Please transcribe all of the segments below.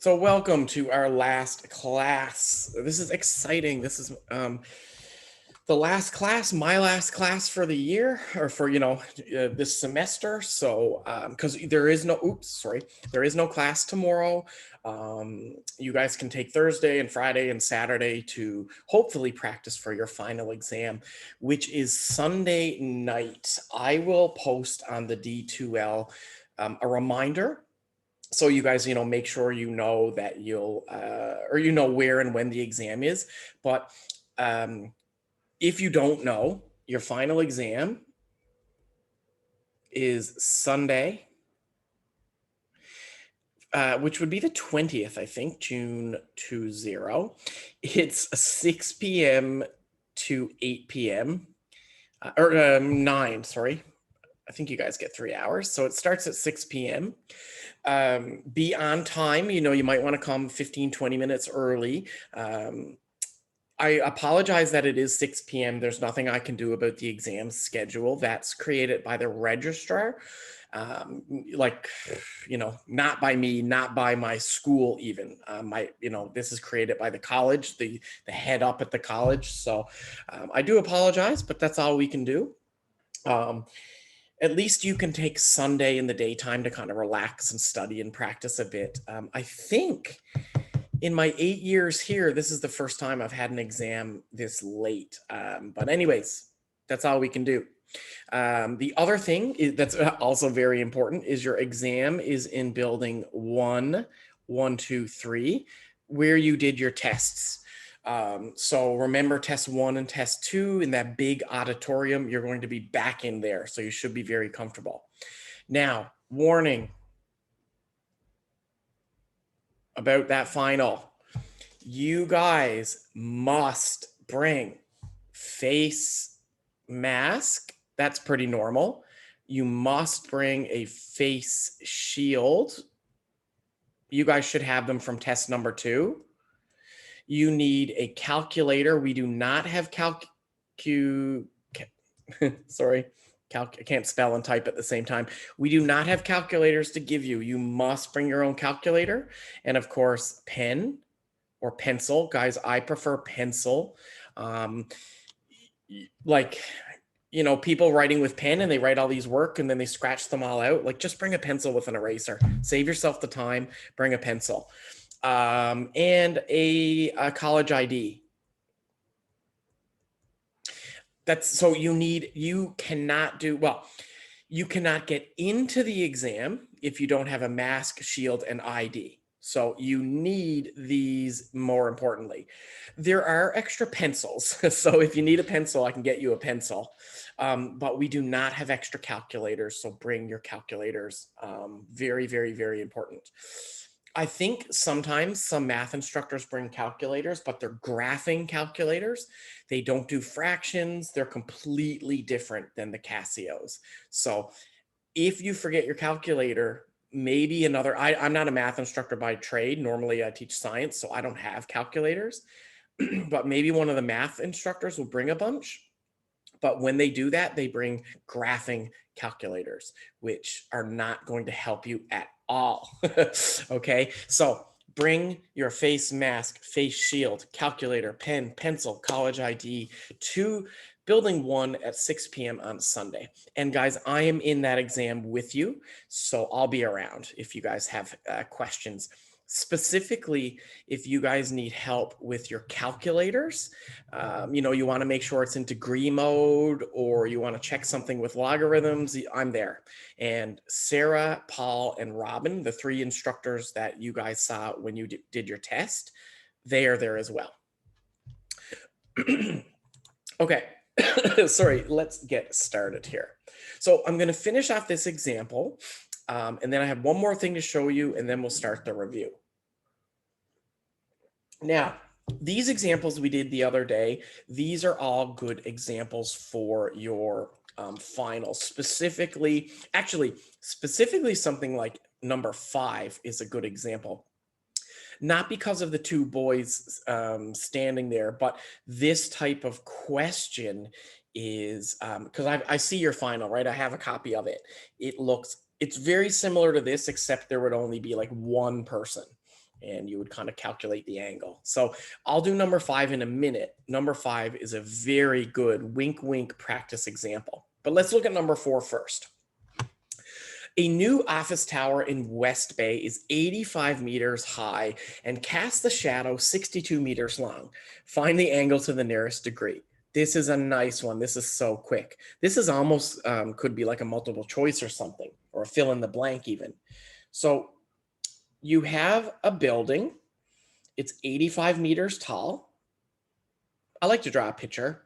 So welcome to our last class. This is exciting. This is the last class, my last class for the year, or for this semester. So because there is there is no class tomorrow. You guys can take Thursday and Friday and Saturday to hopefully practice for your final exam, which is Sunday night. I will post on the D2L a reminder. So you guys, make sure you know that you'll, or where and when the exam is. But if you don't know, your final exam is Sunday, which would be the 20th, I think, June 20. It's 6 p.m. to 8 p.m. Or 9, sorry. I think you guys get 3 hours. So it starts at 6 p.m. Be on time. You might want to come 15-20 minutes early. I apologize that it is 6 p.m. There's nothing I can do about the exam schedule. That's created by the registrar. Not by me, not by my school even. This is created by the college, the head up at the college. So I do apologize, but that's all we can do. At least you can take Sunday in the daytime to kind of relax and study and practice a bit. I think in my 8 years here, this is the first time I've had an exam this late. But anyways, that's all we can do. The other thing that's also very important is your exam is in building 1, 1, 2, 3, where you did your tests. So remember test 1 and test 2 in that big auditorium, you're going to be back in there. So you should be very comfortable. Now, warning about that final. You guys must bring face mask. That's pretty normal. You must bring a face shield. You guys should have them from test number 2. You need a calculator. We do not have sorry, I can't spell and type at the same time. We do not have calculators to give you. You must bring your own calculator. And of course, pen or pencil. Guys, I prefer pencil. People writing with pen and they write all these work and then they scratch them all out. Like, just bring a pencil with an eraser. Save yourself the time. Bring a pencil. And a college ID. You cannot get into the exam if you don't have a mask, shield, and ID. So you need these more importantly. There are extra pencils. So if you need a pencil, I can get you a pencil. But we do not have extra calculators. So bring your calculators. Very, very, very important. I think sometimes some math instructors bring calculators, but they're graphing calculators. They don't do fractions. They're completely different than the Casios. So if you forget your calculator, maybe I'm not a math instructor by trade. Normally I teach science, so I don't have calculators, but maybe one of the math instructors will bring a bunch. But when they do that, they bring graphing calculators, which are not going to help you at all. Okay, so bring your face mask, face shield, calculator, pen, pencil, college ID to building 1 at 6 p.m. on Sunday. And guys, I am in that exam with you, so I'll be around if you guys have questions. Specifically, if you guys need help with your calculators, you want to make sure it's in degree mode, or you want to check something with logarithms, I'm there. And Sarah, Paul, and Robin, the 3 instructors that you guys saw when you did your test, they are there as well. Okay, sorry, let's get started here. So I'm going to finish off this example, and then I have one more thing to show you, and then we'll start the review. Now, these examples we did the other day, these are all good examples for your finals. Specifically something like number 5 is a good example. Not because of the 2 boys standing there, but this type of question is, because I see your final, right? I have a copy of it. It's very similar to this, except there would only be like one person. and you would kind of calculate the angle. So I'll do number 5 in a minute. Number 5 is a very good wink, wink practice example. But let's look at number 4 first. A new office tower in West Bay is 85 meters high and casts a shadow 62 meters long. Find the angle to the nearest degree. This is a nice one. This is so quick. This is almost could be like a multiple choice or something, or a fill in the blank even. So you have a building. It's 85 meters tall. I like to draw a picture,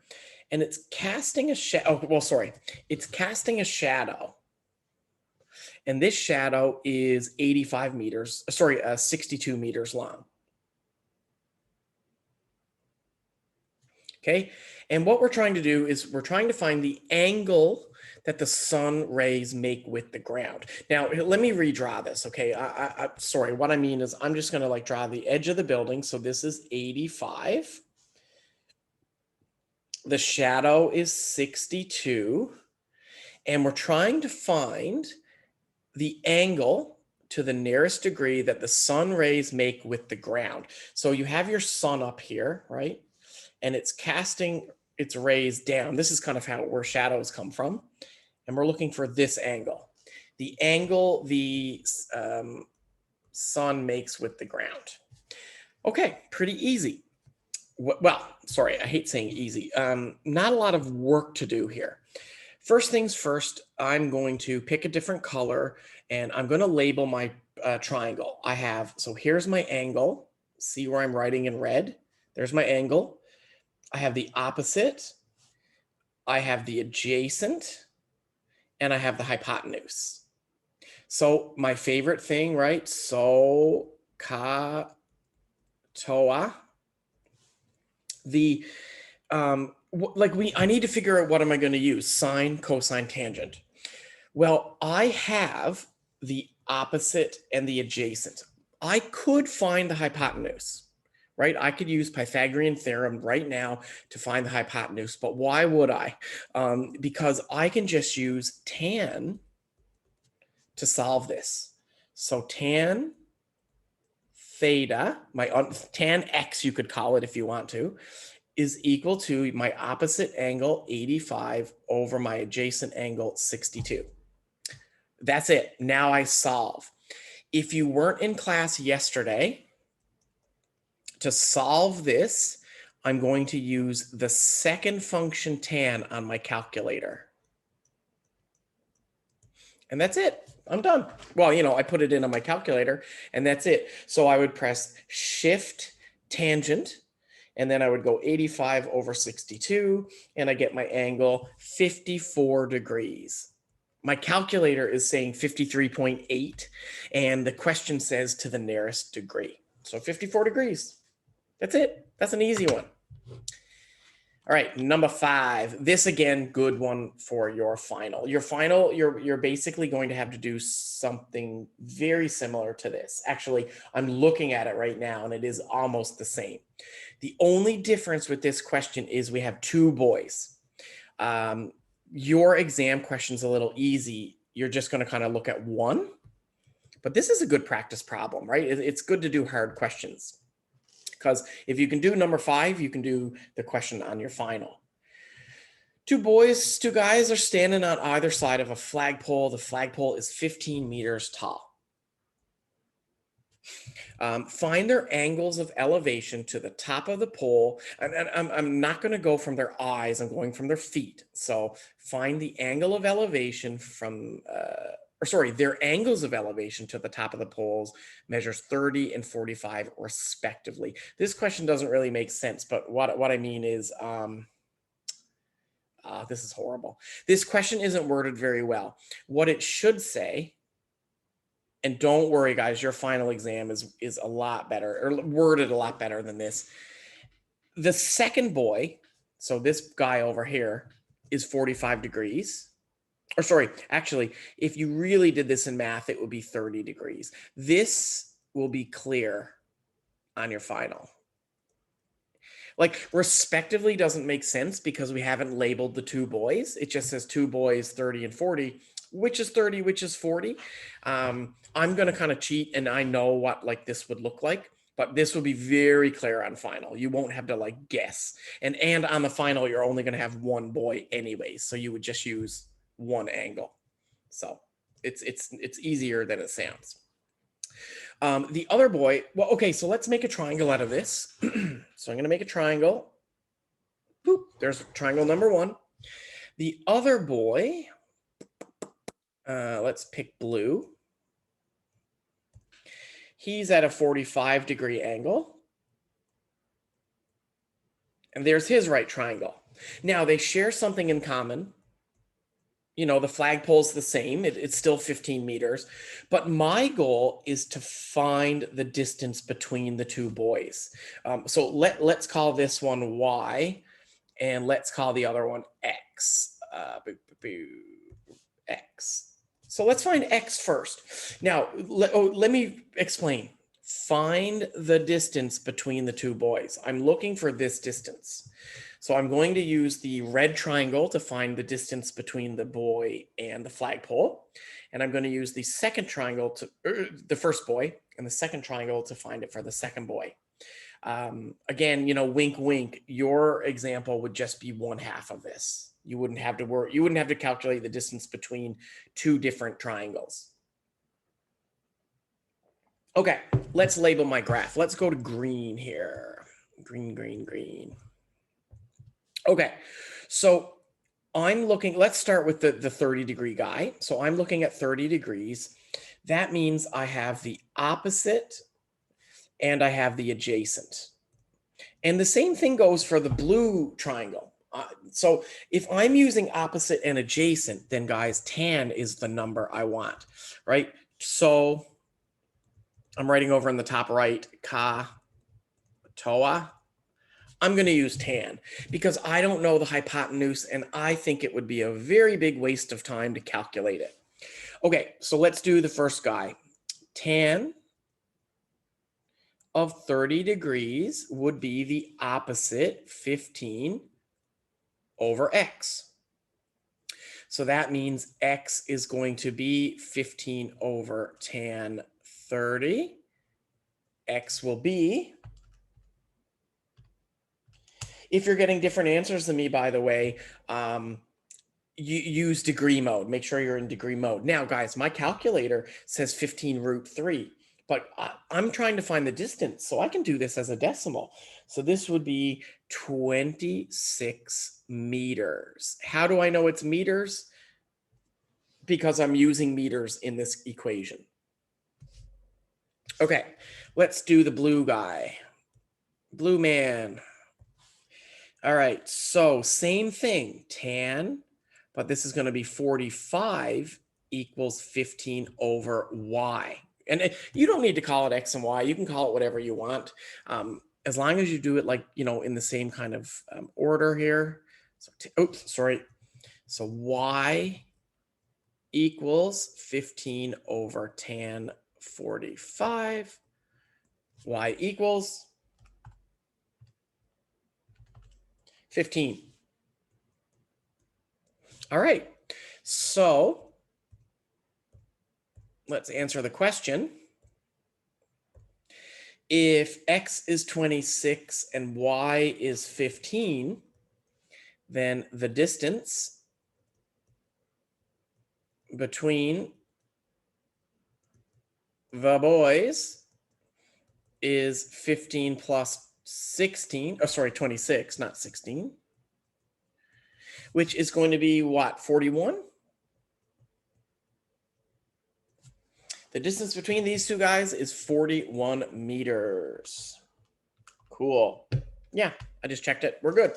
and it's casting a shadow. Oh, well, sorry. It's casting a shadow. And this shadow is 62 meters long. Okay. And what we're trying to do is we're trying to find the angle that the sun rays make with the ground. Now, let me redraw this. Okay. Sorry. What I mean is I'm just going to like draw the edge of the building. So this is 85. The shadow is 62. And we're trying to find the angle to the nearest degree that the sun rays make with the ground. So you have your sun up here, right? And it's casting its rays down. This is kind of where shadows come from. And we're looking for this angle, the angle the sun makes with the ground. Okay, pretty easy. Well, sorry, I hate saying easy. Not a lot of work to do here. First things first, I'm going to pick a different color and I'm going to label my triangle. So here's my angle. See where I'm writing in red? There's my angle. I have the opposite. I have the adjacent. And I have the hypotenuse. So my favorite thing, right? So, ka, toa. I need to figure out what am I going to use, sine, cosine, tangent. Well, I have the opposite and the adjacent. I could find the hypotenuse, right? I could use Pythagorean theorem right now to find the hypotenuse, but why would I? Because I can just use tan to solve this. So tan theta, tan x you could call it if you want to, is equal to my opposite angle 85 over my adjacent angle 62. That's it. Now I solve. If you weren't in class yesterday, to solve this, I'm going to use the second function tan on my calculator. And that's it. I'm done. Well, I put it in on my calculator and that's it. So I would press shift tangent and then I would go 85 over 62 and I get my angle 54 degrees. My calculator is saying 53.8 and the question says to the nearest degree. So 54 degrees. That's it. That's an easy one. All right, number 5. This again, good one for your final. Your final, you're basically going to have to do something very similar to this. Actually, I'm looking at it right now and it is almost the same. The only difference with this question is we have 2 boys. Your exam question's a little easy. You're just going to kind of look at one, but this is a good practice problem, right? It's good to do hard questions. Because if you can do number 5, you can do the question on your final. 2 guys are standing on either side of a flagpole. The flagpole is 15 meters tall. Find their angles of elevation to the top of the pole. And I'm not going to go from their eyes. I'm going from their feet. So find the angle of elevation from their angles of elevation to the top of the poles measures 30 and 45 respectively. This question doesn't really make sense, but what I mean is, this is horrible. This question isn't worded very well. What it should say, and don't worry guys, your final exam is a lot better, or worded a lot better than this. The second boy, so this guy over here, is 45 degrees. Or sorry, actually, if you really did this in math, it would be 30 degrees. This will be clear on your final. Like respectively doesn't make sense because we haven't labeled the 2 boys. It just says 2 boys, 30 and 40. which is 30, which is 40. I'm going to kind of cheat, and I know what like this would look like, but this will be very clear on final. You won't have to like guess. And on the final, you're only going to have one boy anyways, so you would just use one angle. So it's easier than it sounds. The other boy, well, okay, so let's make a triangle out of this. So I'm going to make a triangle. Boop, there's triangle number one. The other boy, let's pick blue. He's at a 45-degree angle. And there's his right triangle. Now, they share something in common. You know, the flagpole's the same. It's still 15 meters. But my goal is to find the distance between the two boys. So let's call this one Y, and let's call the other one X. X. So let's find X first. Now, let me explain. Find the distance between the two boys. I'm looking for this distance. So I'm going to use the red triangle to find the distance between the boy and the flagpole. And I'm going to use the second triangle to the first boy and the second triangle to find it for the second boy. Again, you know, wink, wink, your example would just be one half of this. You wouldn't have to worry. You wouldn't have to calculate the distance between two different triangles. Okay, let's label my graph. Let's go to green here. Green, green, green. Okay, so I'm looking, let's start with the 30-degree guy. So I'm looking at 30 degrees. That means I have the opposite and I have the adjacent. And the same thing goes for the blue triangle. So if I'm using opposite and adjacent, then guys, tan is the number I want, right? So I'm writing over in the top right, ka, toa. I'm going to use tan because I don't know the hypotenuse, and I think it would be a very big waste of time to calculate it. Okay, so let's do the first guy. Tan of 30 degrees would be the opposite, 15 over x. So that means x is going to be 15 over tan 30. X will be, if you're getting different answers than me, by the way, you use degree mode. Make sure you're in degree mode. Now, guys, my calculator says 15 root 3, but I'm trying to find the distance, so I can do this as a decimal. So this would be 26 meters. How do I know it's meters? Because I'm using meters in this equation. Okay, let's do the blue guy. Blue man. All right, so same thing, tan, but this is going to be 45 equals 15 over y. And you don't need to call it x and y. You can call it whatever you want, as long as you do it like, you know, in the same kind of order here. So, oops, sorry. So y equals 15 over tan 45. Y equals 15. All right, so let's answer the question. If x is 26 and y is 15, then the distance between the boys is 15 plus 16, oh, sorry, 26, not 16, which is going to be what, 41? The distance between these two guys is 41 meters. Cool. Yeah, I just checked it. We're good.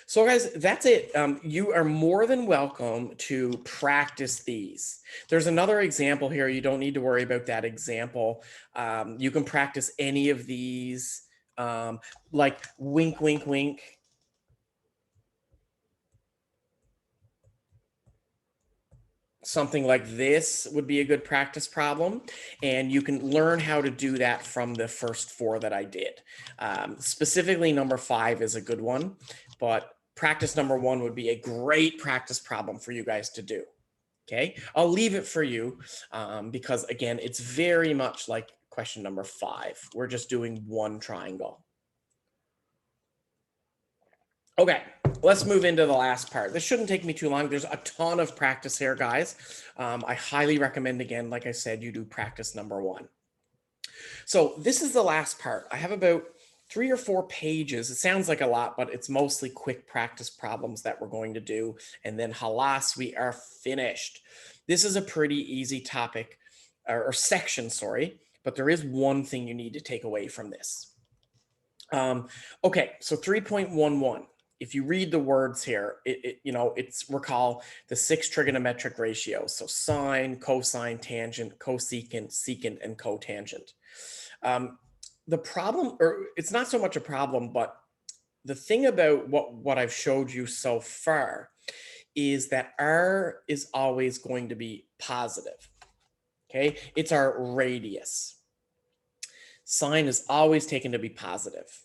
So guys, that's it. You are more than welcome to practice these. There's another example here. You don't need to worry about that example. You can practice any of these, like wink, wink, wink. Something like this would be a good practice problem, and you can learn how to do that from the first 4 that I did. Specifically, number 5 is a good one, but practice number 1 would be a great practice problem for you guys to do. Okay, I'll leave it for you because again, it's very much like question number 5. We're just doing one triangle. Okay, let's move into the last part. This shouldn't take me too long. There's a ton of practice here, guys. I highly recommend, again, like I said, you do practice number 1. So this is the last part. I have about 3 or 4 pages. It sounds like a lot, but it's mostly quick practice problems that we're going to do. And then halas, we are finished. This is a pretty easy topic or section, sorry, but there is one thing you need to take away from this. Okay, so 3.11. If you read the words here, it's recall the 6 trigonometric ratios. So sine, cosine, tangent, cosecant, secant, and cotangent. The problem, or it's not so much a problem, but the thing about what I've showed you so far is that R is always going to be positive. Okay, it's our radius. Sine is always taken to be positive.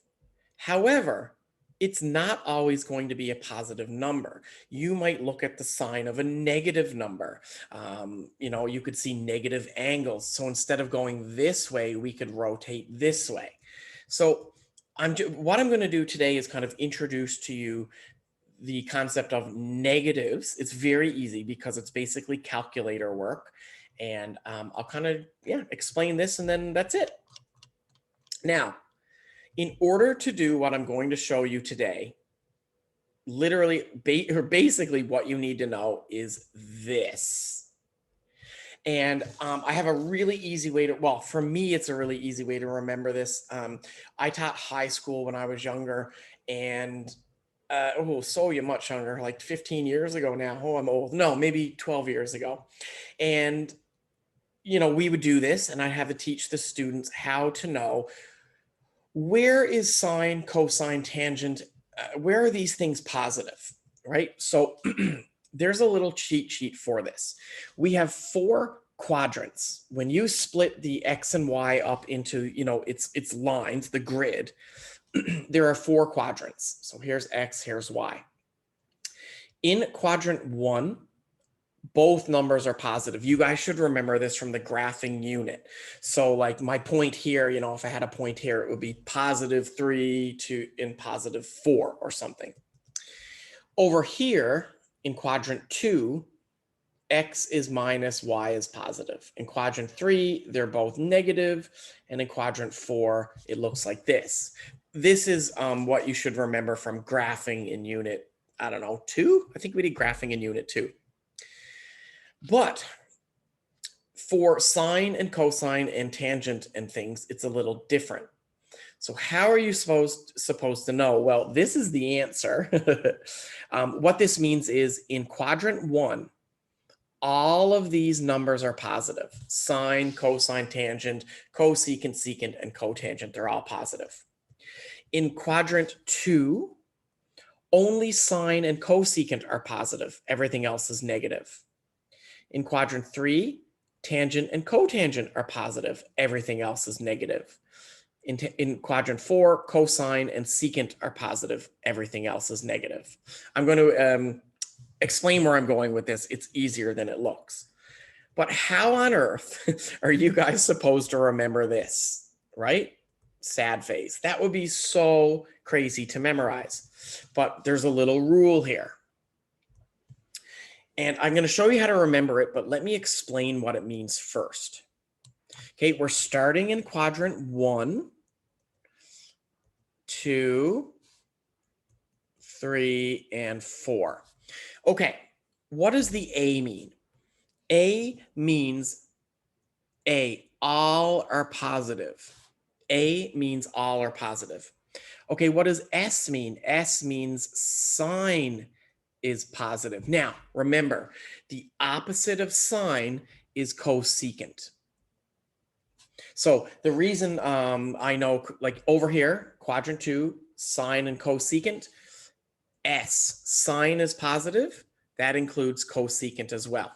However, it's not always going to be a positive number. You might look at the sign of a negative number. You could see negative angles. So instead of going this way, we could rotate this way. So what I'm going to do today is kind of introduce to you the concept of negatives. It's very easy because it's basically calculator work. And I'll kind of, explain this and then that's it. Now, in order to do what I'm going to show you today, literally, or basically what you need to know is this. And I have a really easy way to, well, for me, it's a really easy way to remember this. I taught high school when I was younger, and so you're much younger, like 15 years ago now. Oh, I'm old. No, maybe 12 years ago. And, we would do this, and I had to teach the students how to know where is sine, cosine, tangent, where are these things positive, right? So there's a little cheat sheet for this. We have 4 quadrants. When you split the X and Y up into, its lines, the grid, there are 4 quadrants. So here's X, here's Y. In quadrant 1, both numbers are positive. You guys should remember this from the graphing unit. So like my point here, if I had a point here, it would be +3 and +4 or something. Over here in quadrant 2, X is minus, Y is positive. In quadrant 3, they're both negative. And in quadrant 4, it looks like this. This is what you should remember from graphing in unit, 2? I think we did graphing in unit 2. But for sine and cosine and tangent and things, it's a little different. So how are you supposed to know? Well, this is the answer. What this means is in quadrant 1, all of these numbers are positive. Sine, cosine, tangent, cosecant, secant, and cotangent, they're all positive. In quadrant 2, only sine and cosecant are positive. Everything else is negative. In quadrant 3, tangent and cotangent are positive. Everything else is negative. In quadrant 4, cosine and secant are positive. Everything else is negative. I'm going to explain where I'm going with this. It's easier than it looks. But how on earth are you guys supposed to remember this, right? Sad face. That would be so crazy to memorize. But there's a little rule here. And I'm going to show you how to remember it, but let me explain what it means first. Okay, we're starting in quadrant 1, 2, 3, and 4. Okay, what does the A mean? A means all are positive. A means all are positive. Okay, what does S mean? S means sine is positive. Now, remember, the opposite of sine is cosecant. So the reason I know, like over here, quadrant 2, sine and cosecant, S, sine is positive. That includes cosecant as well.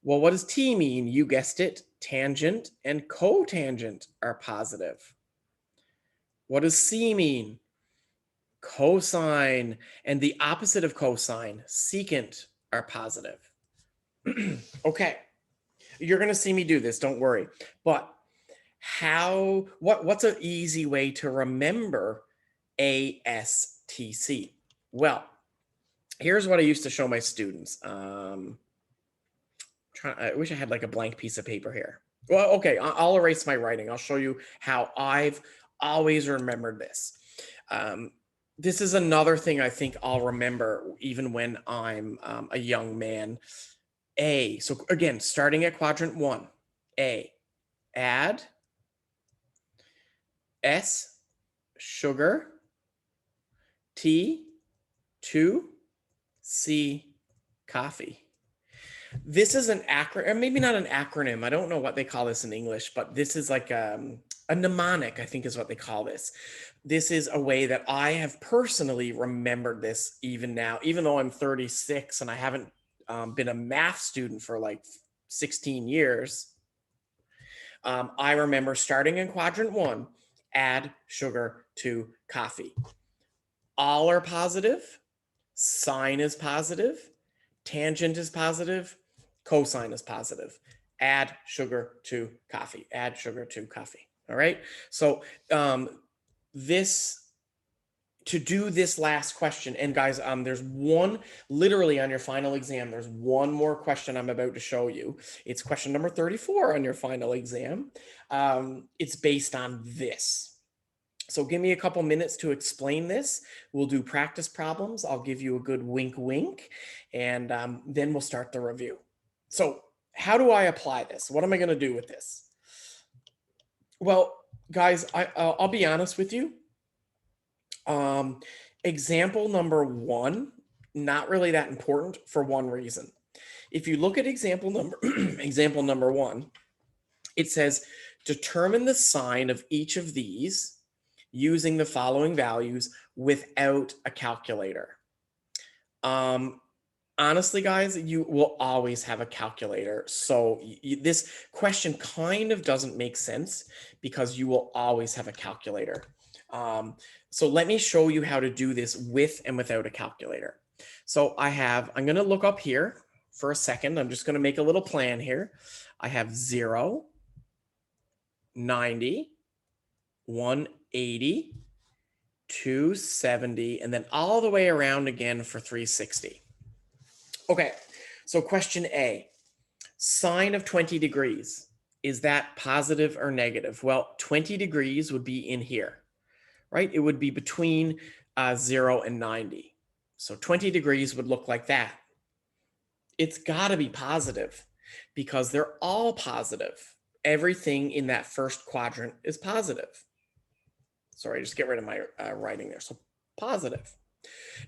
Well, what does T mean? You guessed it, tangent and cotangent are positive. What does C mean? Cosine and the opposite of cosine, secant, are positive. Okay, you're going to see me do this, don't worry. But what's an easy way to remember ASTC? Well, here's what I used to show my students. I wish I had like a blank piece of paper here. Well, okay, I'll erase my writing. I'll show you how I've always remembered this. This is another thing I think I'll remember even when I'm a young man. So again, starting at quadrant 1, A, add, S, sugar, T, 2, C, coffee. This is an acronym, maybe not an acronym. I don't know what they call this in English, but this is like a mnemonic, I think is what they call this. This is a way that I have personally remembered this even now, even though I'm 36 and I haven't been a math student for like 16 years. I remember starting in quadrant 1, add sugar to coffee. All are positive. Sine is positive. Tangent is positive. Cosine is positive. Add sugar to coffee. Add sugar to coffee. All right. So to do this last question, and guys, there's one literally on your final exam. There's one more question I'm about to show you. It's question number 34 on your final exam. It's based on this. So give me a couple minutes to explain this. We'll do practice problems. I'll give you a good wink, wink, and then we'll start the review. So how do I apply this? What am I going to do with this? Well, guys, I'll be honest with you. Example number 1, not really that important for one reason. If you look at example number 1, it says determine the sign of each of these using the following values without a calculator. Honestly, guys, you will always have a calculator. So this question kind of doesn't make sense because you will always have a calculator. So let me show you how to do this with and without a calculator. So I'm going to look up here for a second. I'm just going to make a little plan here. I have 0, 90, 180, 270, and then all the way around again for 360. Okay, so question A, sine of 20 degrees. Is that positive or negative? Well, 20 degrees would be in here, right? It would be between 0 and 90. So 20 degrees would look like that. It's got to be positive because they're all positive. Everything in that first quadrant is positive. Sorry, just get rid of my writing there. So positive.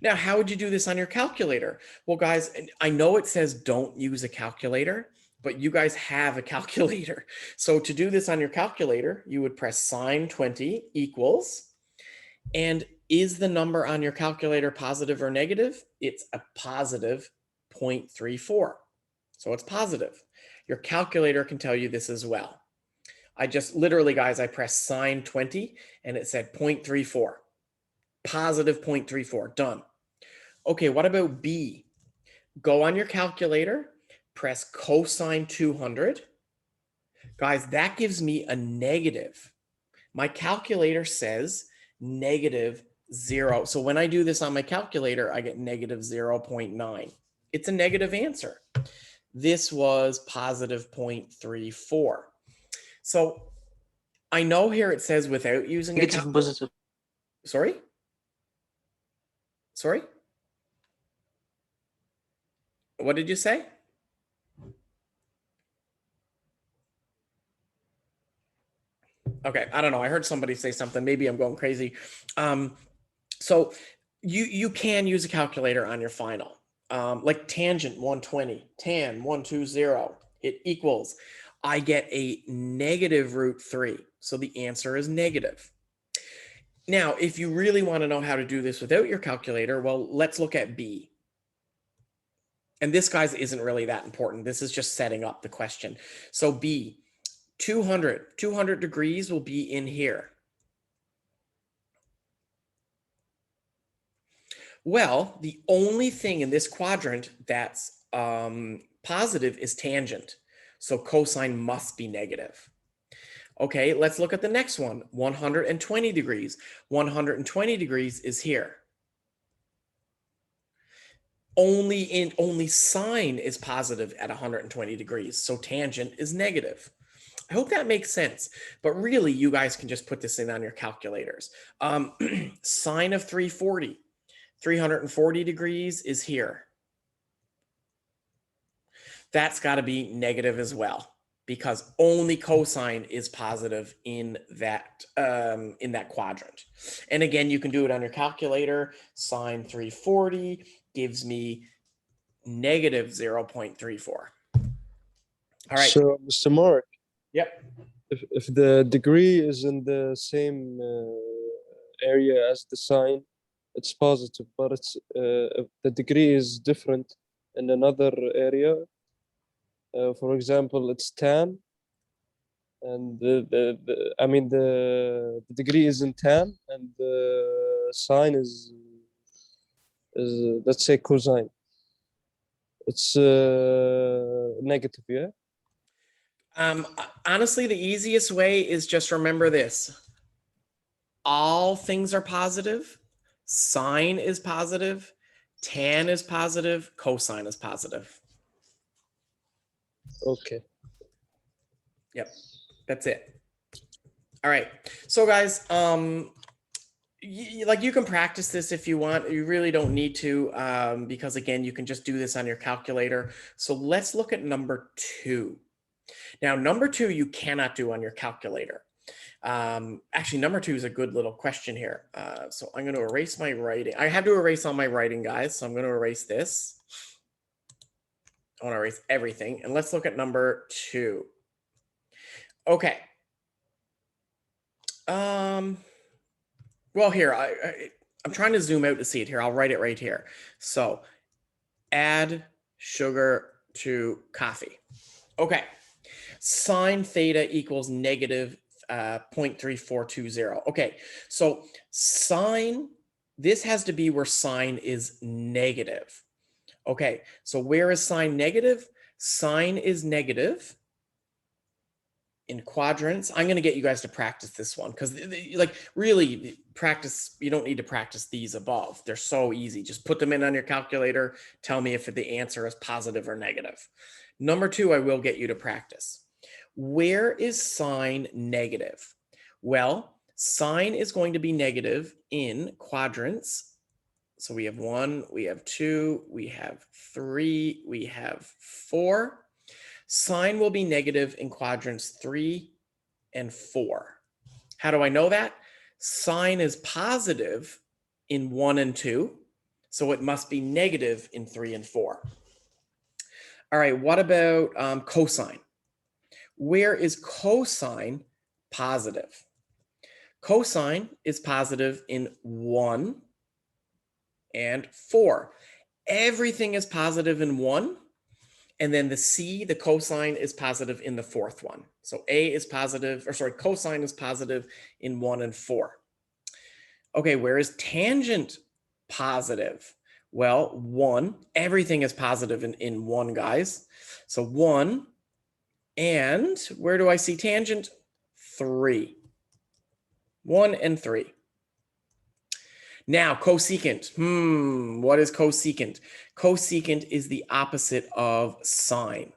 Now, how would you do this on your calculator? Well, guys, I know it says don't use a calculator, but you guys have a calculator. So to do this on your calculator, you would press sine 20 equals, and is the number on your calculator positive or negative? It's a positive 0.34. So it's positive. Your calculator can tell you this as well. I just literally, guys, I pressed sine 20 and it said 0.34. Positive 0.34. Done. Okay, what about B? Go on your calculator, press cosine 200. Guys, that gives me a negative. My calculator says negative 0. So when I do this on my calculator, I get negative 0.9. It's a negative answer. This was positive 0.34. So I know here it says without using a calculator. Sorry? Sorry? What did you say? Okay, I don't know. I heard somebody say something. Maybe I'm going crazy. So you can use a calculator on your final. Like tangent 120, tan 120, it equals, I get a negative root 3. So the answer is negative. Now, if you really want to know how to do this without your calculator, well, let's look at B. And this, guys, isn't really that important. This is just setting up the question. So B, 200 degrees will be in here. Well, the only thing in this quadrant that's positive is tangent. So cosine must be negative. Okay, let's look at the next one, 120 degrees. 120 degrees is here. Only sine is positive at 120 degrees, so tangent is negative. I hope that makes sense, but really you guys can just put this in on your calculators. Sine of 340 degrees is here. That's got to be negative as well, because only cosine is positive in that quadrant. And again, you can do it on your calculator. Sine 340 gives me negative 0.34. All right. So, Mr. Mark. Yep. If the degree is in the same area as the sine, it's positive. But it's if the degree is different in another area, for example, it's tan, and the degree is in tan, and the sine is let's say cosine. It's negative, yeah. Honestly, the easiest way is just remember this. All things are positive. Sine is positive. Tan is positive. Cosine is positive. Okay. Yep. That's it. All right. So guys, you can practice this if you want. You really don't need to, because again, you can just do this on your calculator. So let's look at number 2. Now, number 2, you cannot do on your calculator. Actually, number 2 is a good little question here. So I'm going to erase my writing. I have to erase all my writing, guys. So I'm going to erase this. I want to erase everything. And let's look at number 2. Okay. Well, here, I'm trying to zoom out to see it here. I'll write it right here. So add sugar to coffee. Okay. Sine theta equals negative 0.3420. Okay, so sine, this has to be where sine is negative. Okay, so where is sine negative? Sine is negative in quadrants. I'm going to get you guys to practice this one because like really practice, you don't need to practice these above. They're so easy. Just put them in on your calculator. Tell me if the answer is positive or negative. Number 2, I will get you to practice. Where is sine negative? Well, sine is going to be negative in quadrants. So we have 1, we have 2, we have 3, we have 4. Sine will be negative in quadrants 3 and 4. How do I know that? Sine is positive in 1 and 2, so it must be negative in 3 and 4. All right, what about cosine? Where is cosine positive? Cosine is positive in 1 and 4. Everything is positive in 1. And then the cosine is positive in the 4th one. So cosine is positive in 1 and 4. Okay, where is tangent positive? Well, 1, everything is positive in 1, guys. So 1, and where do I see tangent? 3. 1 and 3. Now, cosecant. What is cosecant? Cosecant is the opposite of sine.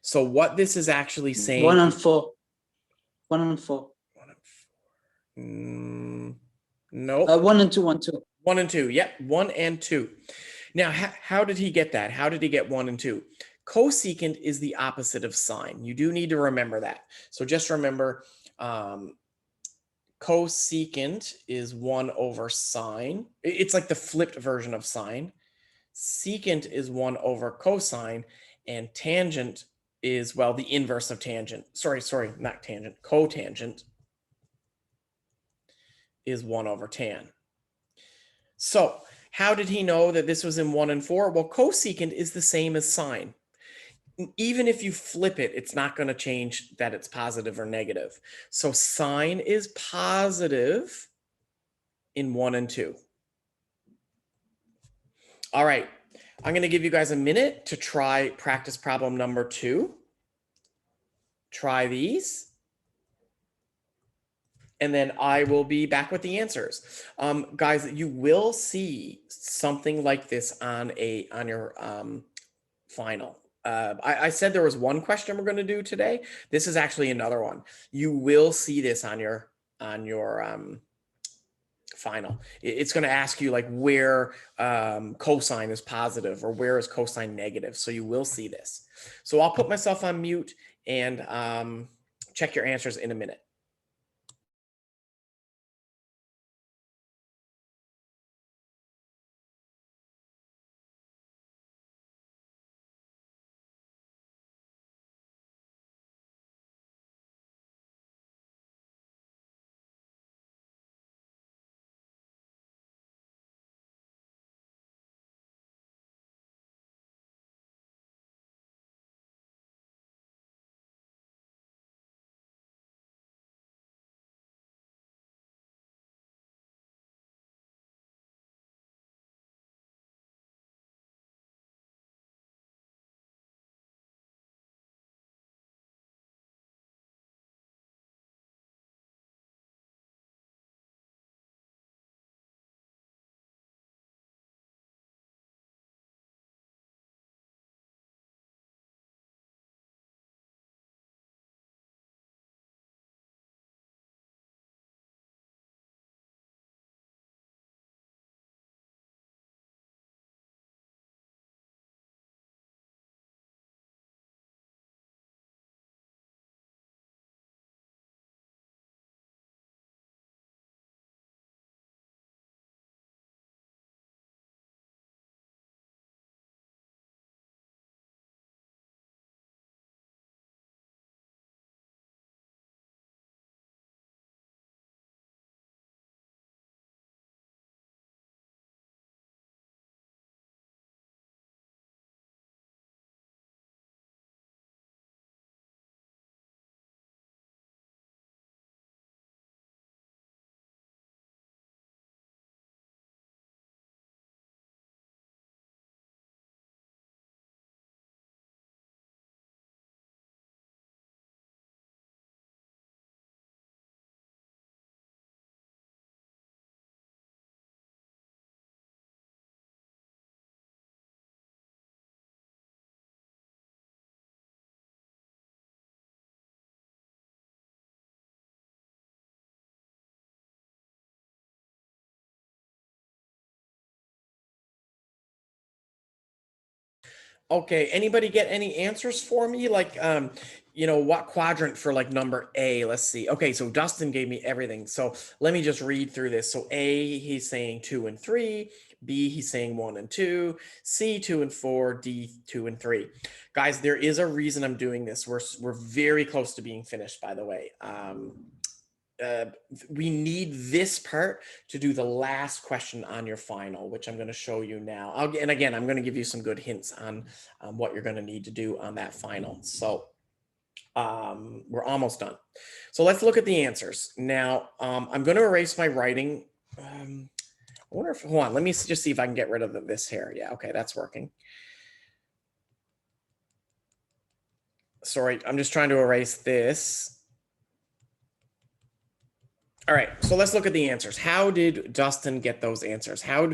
So what this is actually saying... 1 and 4. 1 and 4. 1 and 4. Nope. 1 and 2, 1, 2. 1 and 2. Yep, 1 and 2. Now, how did he get that? How did he get 1 and 2? Cosecant is the opposite of sine. You do need to remember that. So just remember... cosecant is 1 over sine. It's like the flipped version of sine. Secant is 1 over cosine, and tangent is, well, the inverse of tangent. Sorry, not tangent. Cotangent is 1 over tan. So how did he know that this was in 1 and 4? Well, cosecant is the same as sine. Even if you flip it, it's not going to change that it's positive or negative. So sine is positive in 1 and 2. All right. I'm going to give you guys a minute to try practice problem number 2. Try these. And then I will be back with the answers. Guys, you will see something like this on your final. I said there was one question we're going to do today. This is actually another one. You will see this on your final. It's going to ask you like where cosine is positive or where is cosine negative. So you will see this. So I'll put myself on mute and check your answers in a minute. Okay, anybody get any answers for me? Like, what quadrant for like number A? Let's see. Okay, so Dustin gave me everything. So let me just read through this. So A, he's saying 2 and 3. B, he's saying 1 and 2. C, 2 and 4. D, 2 and 3. Guys, there is a reason I'm doing this. We're very close to being finished, by the way. We need this part to do the last question on your final, which I'm going to show you now. And again, I'm going to give you some good hints on what you're going to need to do on that final. So we're almost done. So let's look at the answers. Now, I'm going to erase my writing. I wonder if, hold on, let me just see if I can get rid of this here. Yeah, okay, that's working. Sorry, I'm just trying to erase this. All right, so let's look at the answers. How did Dustin get those answers? How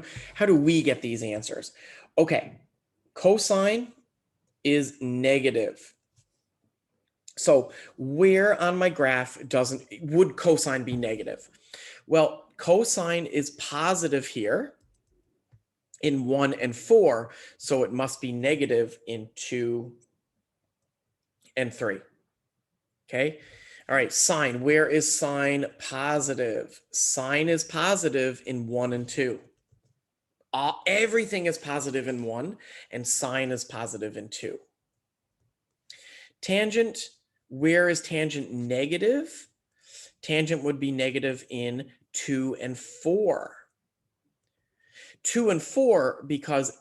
do we get these answers? Okay, cosine is negative. So where on my graph would cosine be negative? Well, cosine is positive here in 1 and 4, so it must be negative in 2 and 3. Okay. All right, sine. Where is sine positive? Sine is positive in 1 and 2. Everything is positive in 1, and sine is positive in 2. Tangent. Where is tangent negative? Tangent would be negative in 2 and 4. 2 and 4 because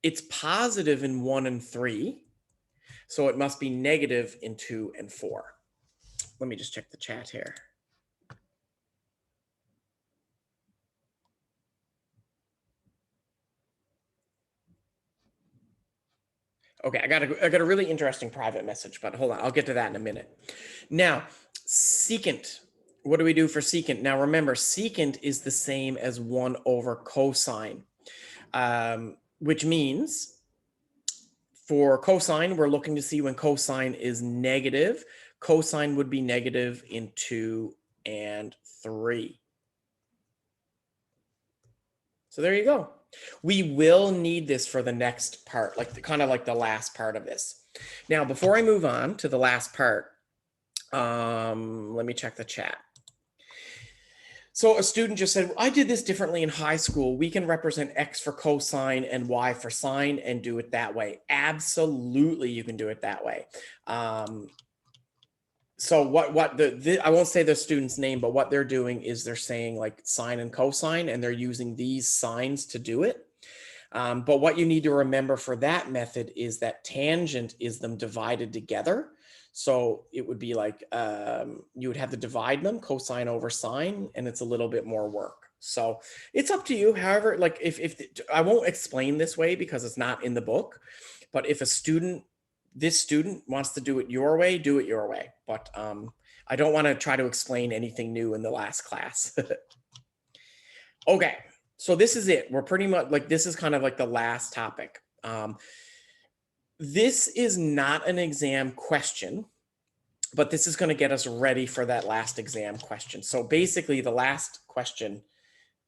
it's positive in 1 and 3, so it must be negative in 2 and 4. Let me just check the chat here. Okay, I got a really interesting private message, but hold on, I'll get to that in a minute. Now, secant. What do we do for secant? Now, remember, secant is the same as 1 over cosine, which means for cosine, we're looking to see when cosine is negative. Cosine would be negative in 2 and 3. So there you go. We will need this for the next part, like kind of like the last part of this. Now, before I move on to the last part, let me check the chat. So a student just said, I did this differently in high school. We can represent X for cosine and Y for sine and do it that way. Absolutely, you can do it that way. So I won't say the student's name, but what they're doing is they're saying like sine and cosine, and they're using these signs to do it. But what you need to remember for that method is that tangent is them divided together. So it would be like you would have to divide them, cosine over sine, and it's a little bit more work. So it's up to you. However, like if I won't explain this way because it's not in the book, but if this student wants to do it your way, do it your way. But I don't want to try to explain anything new in the last class. Okay, so this is it. We're pretty much like, this is kind of like the last topic. This is not an exam question, but this is going to get us ready for that last exam question. So basically the last question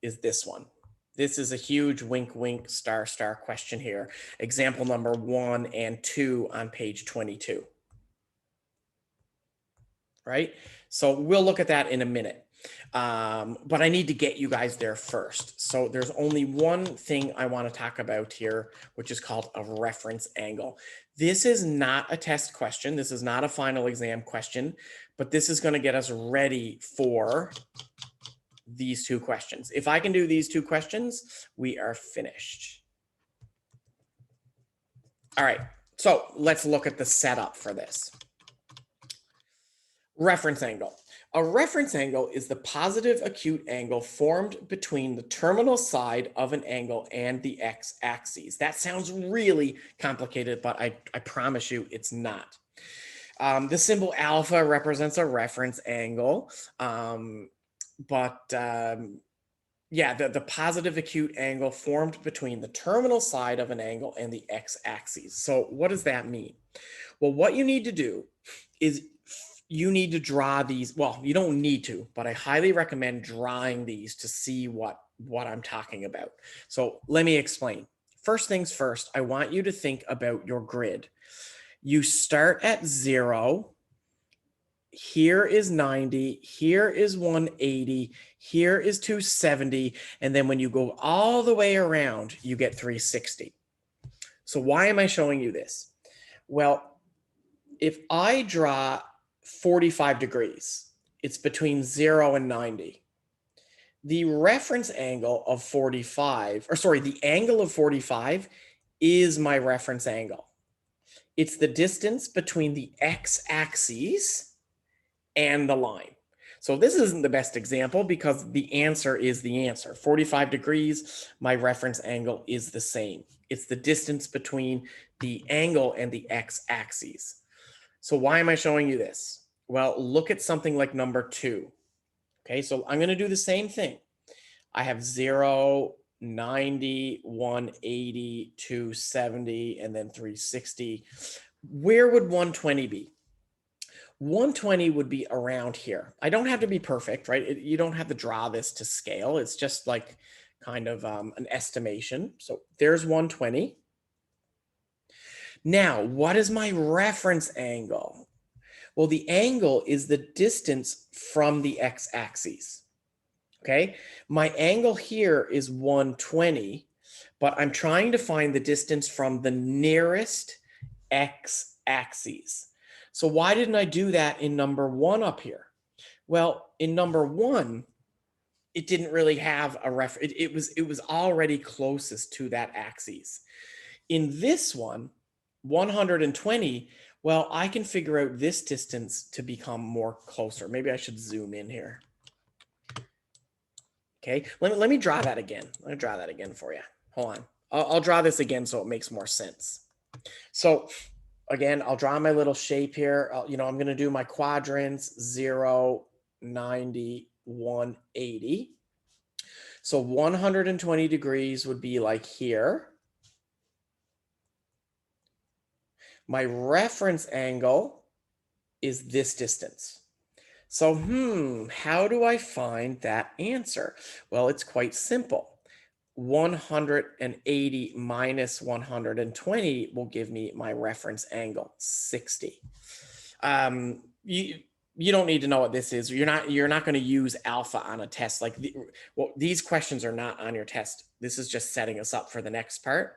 is this one. This is a huge wink, wink, star, star question here. Example number 1 and 2 on page 22. Right? So we'll look at that in a minute. But I need to get you guys there first. So there's only one thing I want to talk about here, which is called a reference angle. This is not a test question. This is not a final exam question, but this is going to get us ready for these 2 questions. If I can do these 2 questions, we are finished. All right, so let's look at the setup for this. Reference angle. A reference angle is the positive acute angle formed between the terminal side of an angle and the x-axis. That sounds really complicated, but I promise you it's not. The symbol alpha represents a reference angle. Yeah, the positive acute angle formed between the terminal side of an angle and the x-axis. So what does that mean? Well, what you need to do is you need to draw these. Well, you don't need to, but I highly recommend drawing these to see what I'm talking about. So let me explain. First things first, I want you to think about your grid. You start at 0. Here is 90, here is 180, here is 270, and then when you go all the way around, you get 360. So why am I showing you this? Well, if I draw 45 degrees, it's between 0 and 90. The reference angle of 45, or sorry, the angle of 45 is my reference angle. It's the distance between the x-axis and the line. So this isn't the best example because the answer is the answer. 45 degrees, my reference angle is the same. It's the distance between the angle and the x-axis. So why am I showing you this? Well, look at something like number 2. Okay, so I'm going to do the same thing. I have 0, 90, 180, 270, and then 360. Where would 120 be? 120 would be around here. I don't have to be perfect, right? You don't have to draw this to scale. It's just like kind of an estimation. So there's 120. Now, what is my reference angle? Well, the angle is the distance from the x-axis. Okay, my angle here is 120, but I'm trying to find the distance from the nearest x-axis. So why didn't I do that in number 1 up here? Well, in number 1, it didn't really have a reference. It was already closest to that axis. In this one, 120, well, I can figure out this distance to become more closer. Maybe I should zoom in here. Okay, let me draw that again. Let me draw that again for you. Hold on. I'll draw this again so it makes more sense. So again, I'll draw my little shape here. You know, I'm going to do my quadrants 0, 90, 180. So 120 degrees would be like here. My reference angle is this distance. So, how do I find that answer? Well, it's quite simple. 180 minus 120 will give me my reference angle, 60. You don't need to know what this is. You're not going to use alpha on a test. Like these questions are not on your test. This is just setting us up for the next part,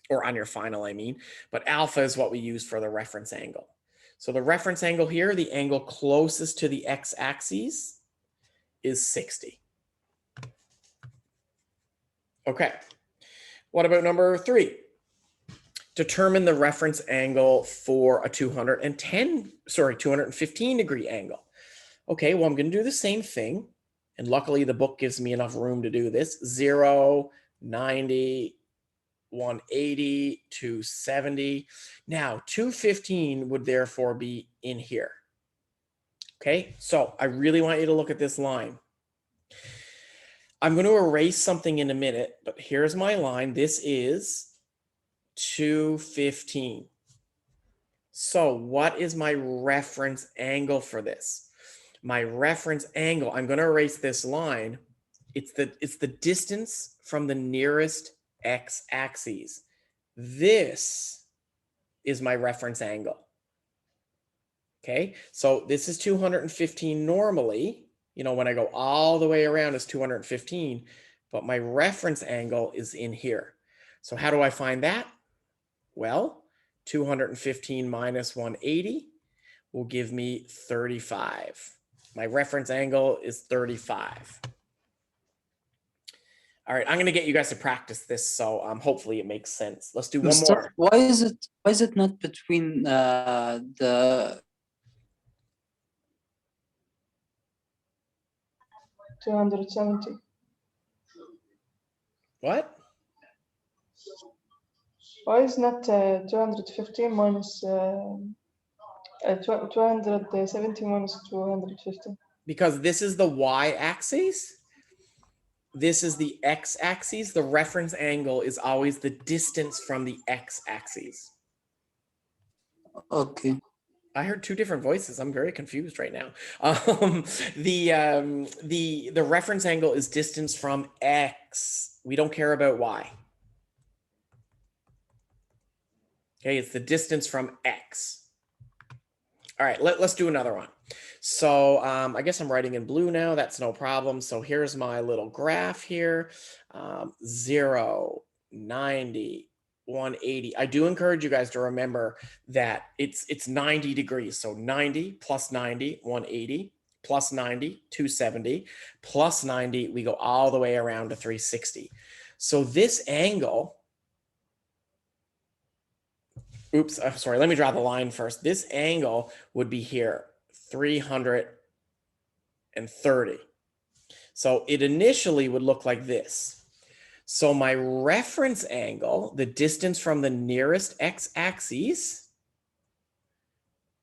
or on your final, I mean. But alpha is what we use for the reference angle. So the reference angle here, the angle closest to the x-axis, is 60. Okay. What about number 3? Determine the reference angle for a 215 degree angle. Okay, well, I'm going to do the same thing. And luckily, the book gives me enough room to do this. 0, 90, 180, 270. Now, 215 would therefore be in here. Okay, so I really want you to look at this line. I'm going to erase something in a minute, but here's my line. This is 215. So what is my reference angle for this? My reference angle, I'm going to erase this line. It's the distance from the nearest x-axis. This is my reference angle. Okay, so this is 215 normally. You know, when I go all the way around, it's 215, but my reference angle is in here. So how do I find that? Well, 215 minus 180 will give me 35. My reference angle is 35. All right, I'm going to get you guys to practice this, so hopefully it makes sense. Let's do one more. Why is it not between the 270? What? Why is not 215 minus 270 minus 215? Because this is the y-axis. This is the x-axis. The reference angle is always the distance from the x-axis. Okay. I heard two different voices. I'm very confused right now. The reference angle is distance from x. We don't care about y. Okay, it's the distance from x. All right, let's do another one. So I guess I'm writing in blue now. That's no problem. So here's my little graph here. 0, 90, 180. I do encourage you guys to remember that it's 90 degrees. So 90 plus 90, 180, plus 90, 270, plus 90, we go all the way around to 360. So this angle, oops, sorry, let me draw the line first. This angle would be here, 330. So it initially would look like this. So my reference angle, the distance from the nearest x-axis,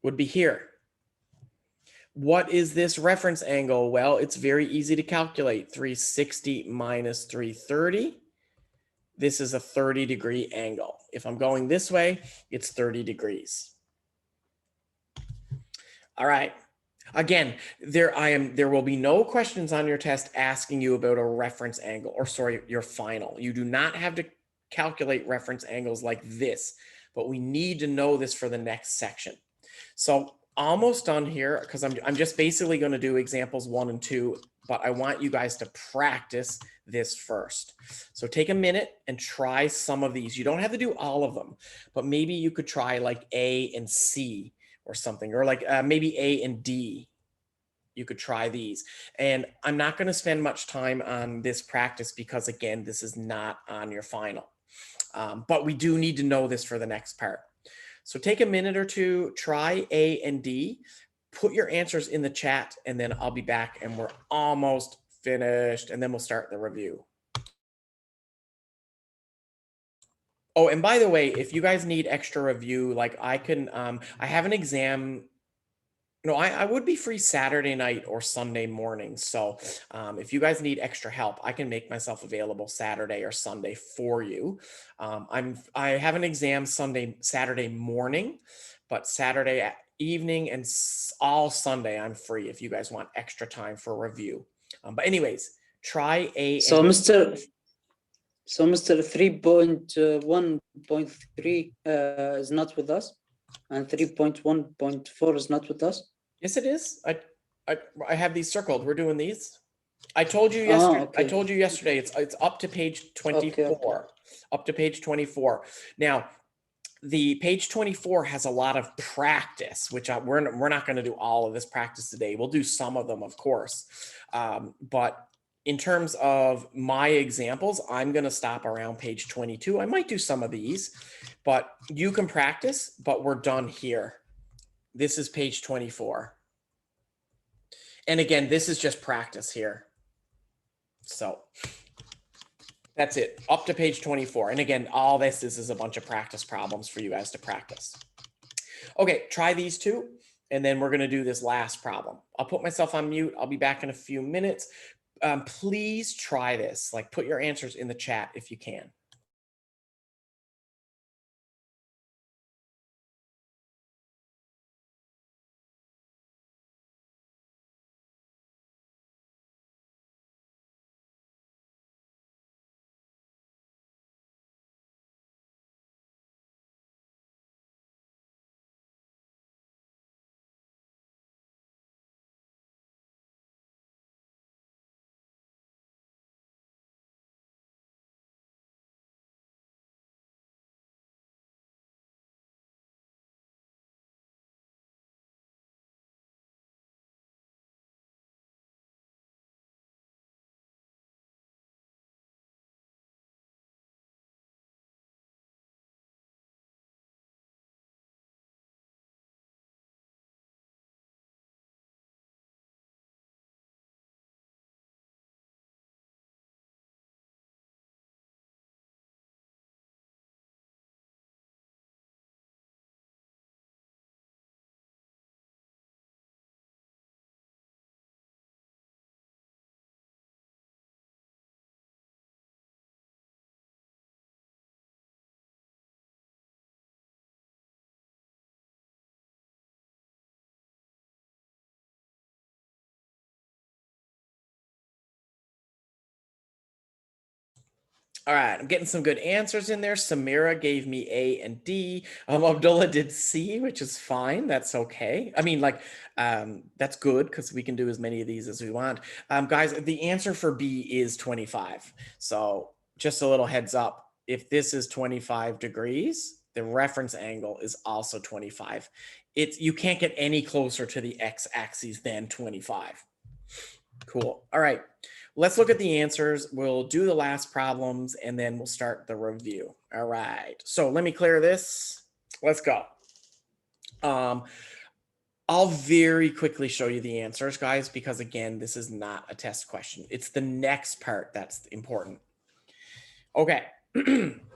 would be here. What is this reference angle? Well, it's very easy to calculate. 360 minus 330. This is a 30-degree angle. If I'm going this way, it's 30 degrees. All right. Again, there will be no questions on your test asking you about a reference angle, or sorry, your final. You do not have to calculate reference angles like this, but we need to know this for the next section. So almost done here, because I'm just basically going to do examples 1 and 2, but I want you guys to practice this first. So take a minute and try some of these. You don't have to do all of them, but maybe you could try like A and C or something, or like maybe A and D. You could try these. And I'm not going to spend much time on this practice because, again, this is not on your final. But we do need to know this for the next part. So take a minute or two, try A and D, put your answers in the chat, and then I'll be back and we're almost finished, and then we'll start the review. Oh, and by the way, if you guys need extra review, like I can, I have an exam. No, I would be free Saturday night or Sunday morning. So if you guys need extra help, I can make myself available Saturday or Sunday for you. I have an exam Saturday morning, but Saturday evening and all Sunday I'm free if you guys want extra time for review. But anyways, try A. So and Mr. 3.1.3 is not with us, and 3.1.4 is not with us. Yes, it is. I have these circled. We're doing these. I told you yesterday. okay. I told you yesterday. It's up to page 24. Okay. Up to page 24. Now, the page 24 has a lot of practice, which we're not going to do all of this practice today. We'll do some of them, of course, but in terms of my examples, I'm going to stop around page 22. I might do some of these, but you can practice. But we're done here. This is page 24. And again, this is just practice here. So that's it, up to page 24. And again, all this is a bunch of practice problems for you guys to practice. Okay, try these two, and then we're going to do this last problem. I'll put myself on mute. I'll be back in a few minutes. Please try this. Like, put your answers in the chat if you can. All right, I'm getting some good answers in there. Samira gave me A and D. Abdullah did C, which is fine. That's okay. I mean, like, that's good because we can do as many of these as we want. Guys, the answer for B is 25. So just a little heads up. If this is 25 degrees, the reference angle is also 25. You can't get any closer to the x-axis than 25. Cool. All right. Let's look at the answers. We'll do the last problems and then we'll start the review. All right. So let me clear this. Let's go. I'll very quickly show you the answers, guys, because again, this is not a test question. It's the next part that's important. Okay.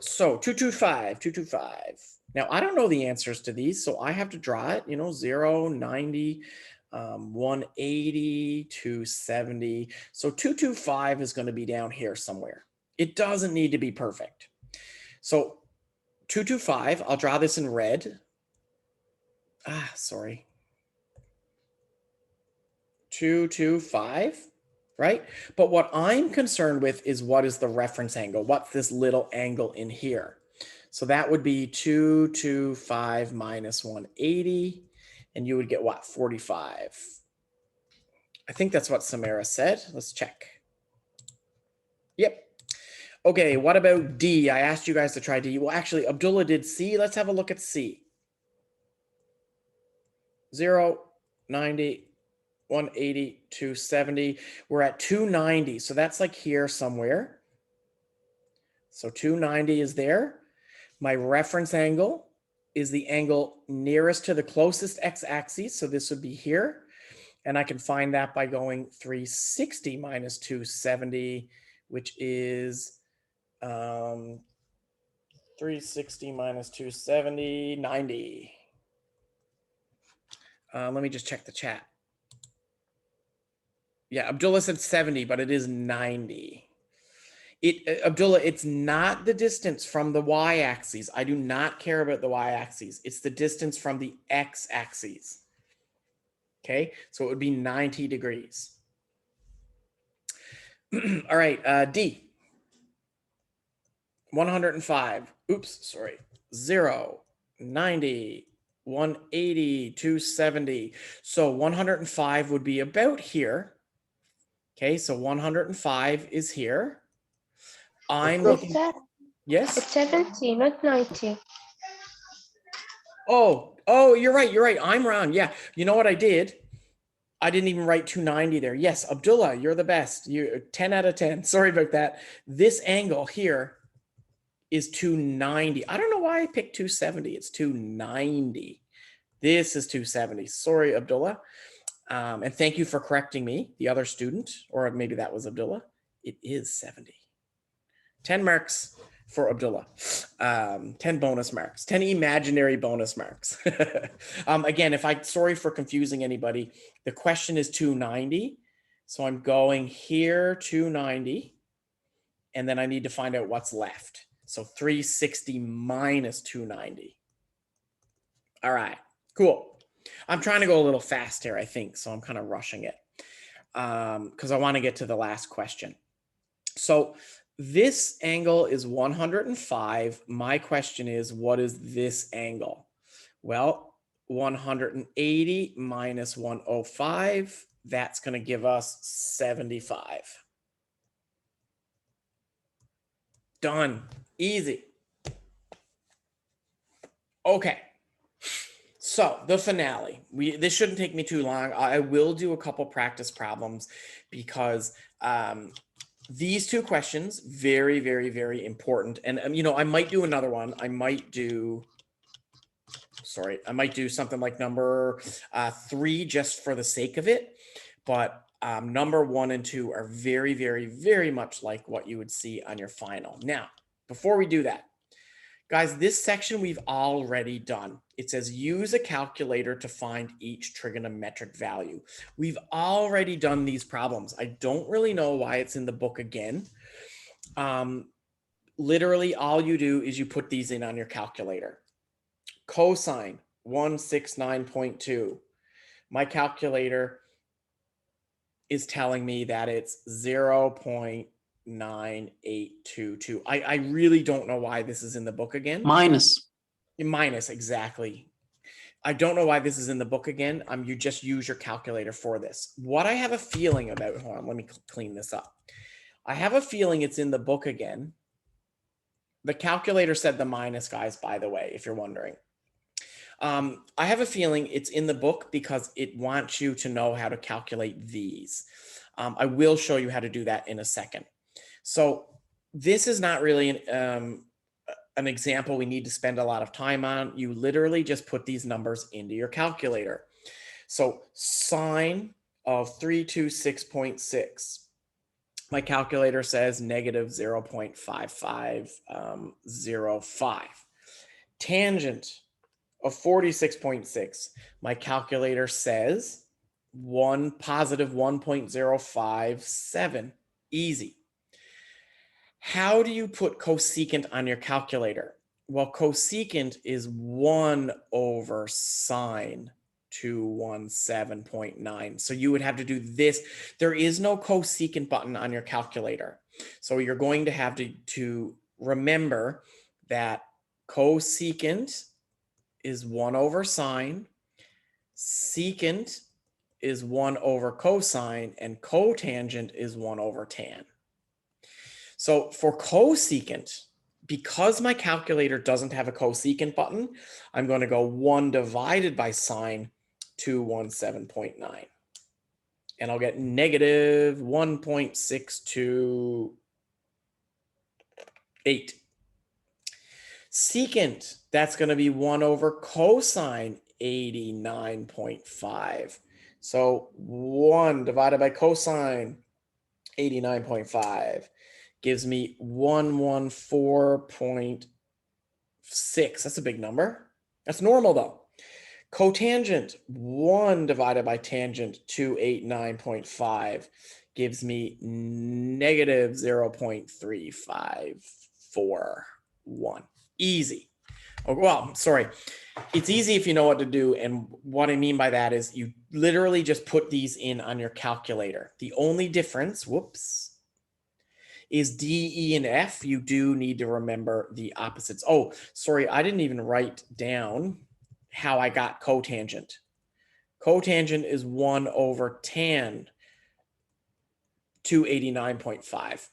So 225. Now, I don't know the answers to these, so I have to draw it, 0, 90, 180, 270. So 225 is going to be down here somewhere. It doesn't need to be perfect. So 225, I'll draw this in red. Sorry. 225, right? But what I'm concerned with is what is the reference angle? What's this little angle in here? So that would be 225 minus 180. And you would get what? 45. I think that's what Samara said. Let's check. Yep. Okay, what about D? I asked you guys to try D. Well, actually, Abdullah did C. Let's have a look at C. 0, 90, 180, 270. We're at 290. So that's like here somewhere. So 290 is there. My reference angle is the angle nearest to the closest x-axis. So this would be here. And I can find that by going 360 minus 270, which is 360 minus 270, 90. Let me just check the chat. Yeah, Abdullah said 70, but it is 90. Abdullah, it's not the distance from the y-axis. I do not care about the y-axis. It's the distance from the x-axis. Okay, so it would be 90 degrees. All right, D. 105. Oops, sorry. 0, 90, 180, 270. So 105 would be about here. Okay, so 105 is here. I'm looking. Yes? It's 70, not 90. Oh, you're right. You're right. I'm wrong. Yeah. You know what I did? I didn't even write 290 there. Yes, Abdullah, you're the best. You 10 out of 10. Sorry about that. This angle here is 290. I don't know why I picked 270. It's 290. This is 270. Sorry, Abdullah. And thank you for correcting me, the other student, or maybe that was Abdullah. It is 70. 10 marks for Abdullah. 10 bonus marks, 10 imaginary bonus marks. Again, sorry for confusing anybody. The question is 290. So I'm going here, 290. And then I need to find out what's left. So 360 minus 290. All right, cool. I'm trying to go a little fast here, I think. So I'm kind of rushing it because I want to get to the last question. So this angle is 105. My question is, what is this angle? Well, 180 minus 105, that's going to give us 75. Done. Easy. Okay. So the finale. This shouldn't take me too long. I will do a couple practice problems because these two questions, very, very, very important. And, I might do another one. I might do something like number 3 just for the sake of it. But number 1 and 2 are very, very, very much like what you would see on your final. Now, before we do that, guys, this section we've already done. It says use a calculator to find each trigonometric value. We've already done these problems. I don't really know why it's in the book again. Literally, all you do is you put these in on your calculator. Cosine 169.2. My calculator is telling me that it's 0.9822. I really don't know why this is in the book again. Minus. Minus, exactly. I don't know why this is in the book again. You just use your calculator for this. What I have a feeling about, hold on, let me clean this up. I have a feeling it's in the book again. The calculator said the minus, guys, by the way, if you're wondering. I have a feeling it's in the book because it wants you to know how to calculate these. I will show you how to do that in a second. So this is not really an example we need to spend a lot of time on. You literally just put these numbers into your calculator. So sine of 326.6. My calculator says negative 0.5505. Tangent of 46.6. My calculator says positive 1.057. Easy. How do you put cosecant on your calculator? Well, cosecant is 1 over sine 217.9. So you would have to do this. There is no cosecant button on your calculator. So you're going to have to remember that cosecant is 1 over sine, secant is 1 over cosine, and cotangent is 1 over tan. So for cosecant, because my calculator doesn't have a cosecant button, I'm going to go 1 divided by sine 217.9. And I'll get negative 1.628. Secant, that's going to be 1 over cosine 89.5. So 1 divided by cosine 89.5 gives me 114.8. 6. That's a big number. That's normal though. Cotangent 1 divided by tangent 289.5 gives me negative 0.3541. Easy. Oh, well, sorry. It's easy if you know what to do. And what I mean by that is you literally just put these in on your calculator. The only difference, whoops, is D, E, and F. You do need to remember the opposites. Oh, sorry. I didn't even write down how I got cotangent. Cotangent is 1 over tan 289.5.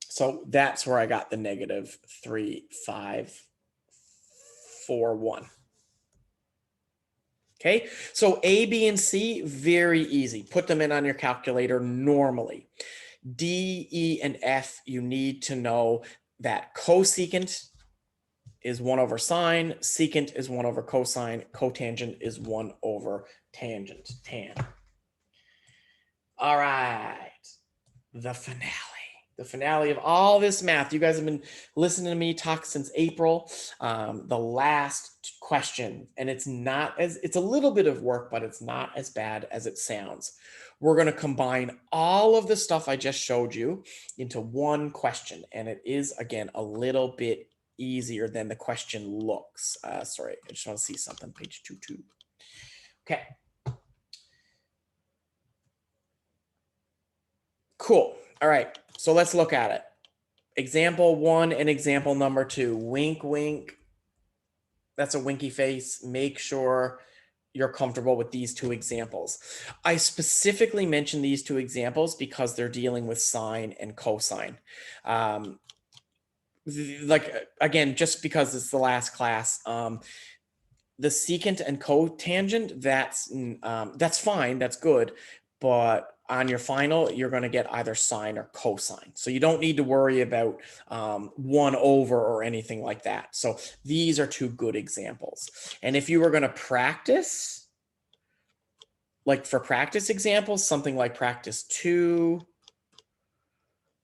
So that's where I got the negative 3541. Okay, so A, B, and C, very easy. Put them in on your calculator normally. D, E, and F, you need to know that cosecant is 1 over sine, secant is 1 over cosine, cotangent is 1 over tangent, tan. All right, the finale of all this math. You guys have been listening to me talk since April. The last question, and it's a little bit of work, but it's not as bad as it sounds. We're going to combine all of the stuff I just showed you into one question, and it is, again, a little bit easier than the question looks. Sorry, I just want to see something, page 22. Okay. Cool. All right, so let's look at it. Example 1 and example number 2. Wink, wink. That's a winky face. Make sure you're comfortable with these two examples. I specifically mentioned these two examples because they're dealing with sine and cosine. Like, again, just because it's the last class, the secant and cotangent, that's fine, that's good, but on your final, you're going to get either sine or cosine. So you don't need to worry about 1 over or anything like that. So these are two good examples. And if you were going to practice, like for practice examples, something like practice 2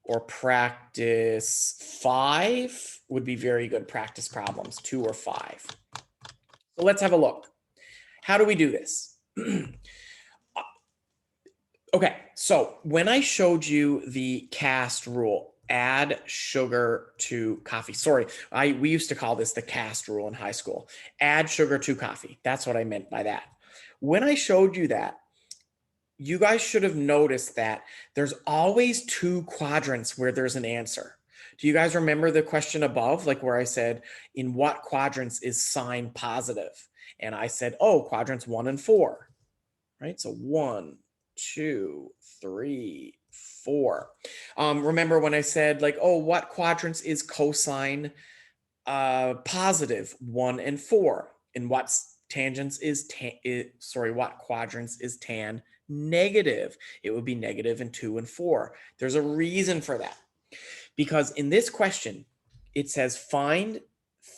or practice 5 would be very good practice problems, 2 or 5. So let's have a look. How do we do this? Okay, so when I showed you the cast rule, add sugar to coffee. Sorry, we used to call this the cast rule in high school. Add sugar to coffee. That's what I meant by that. When I showed you that, you guys should have noticed that there's always 2 quadrants where there's an answer. Do you guys remember the question above, like where I said, in what quadrants is sine positive? And I said, oh, quadrants 1 and 4, right? So 1, 2, 3, 4. Remember when I said, like, oh, what quadrants is cosine positive? 1 and 4. And what tangents is what quadrants is tan negative? It would be negative in 2 and 4. There's a reason for that, because in this question it says find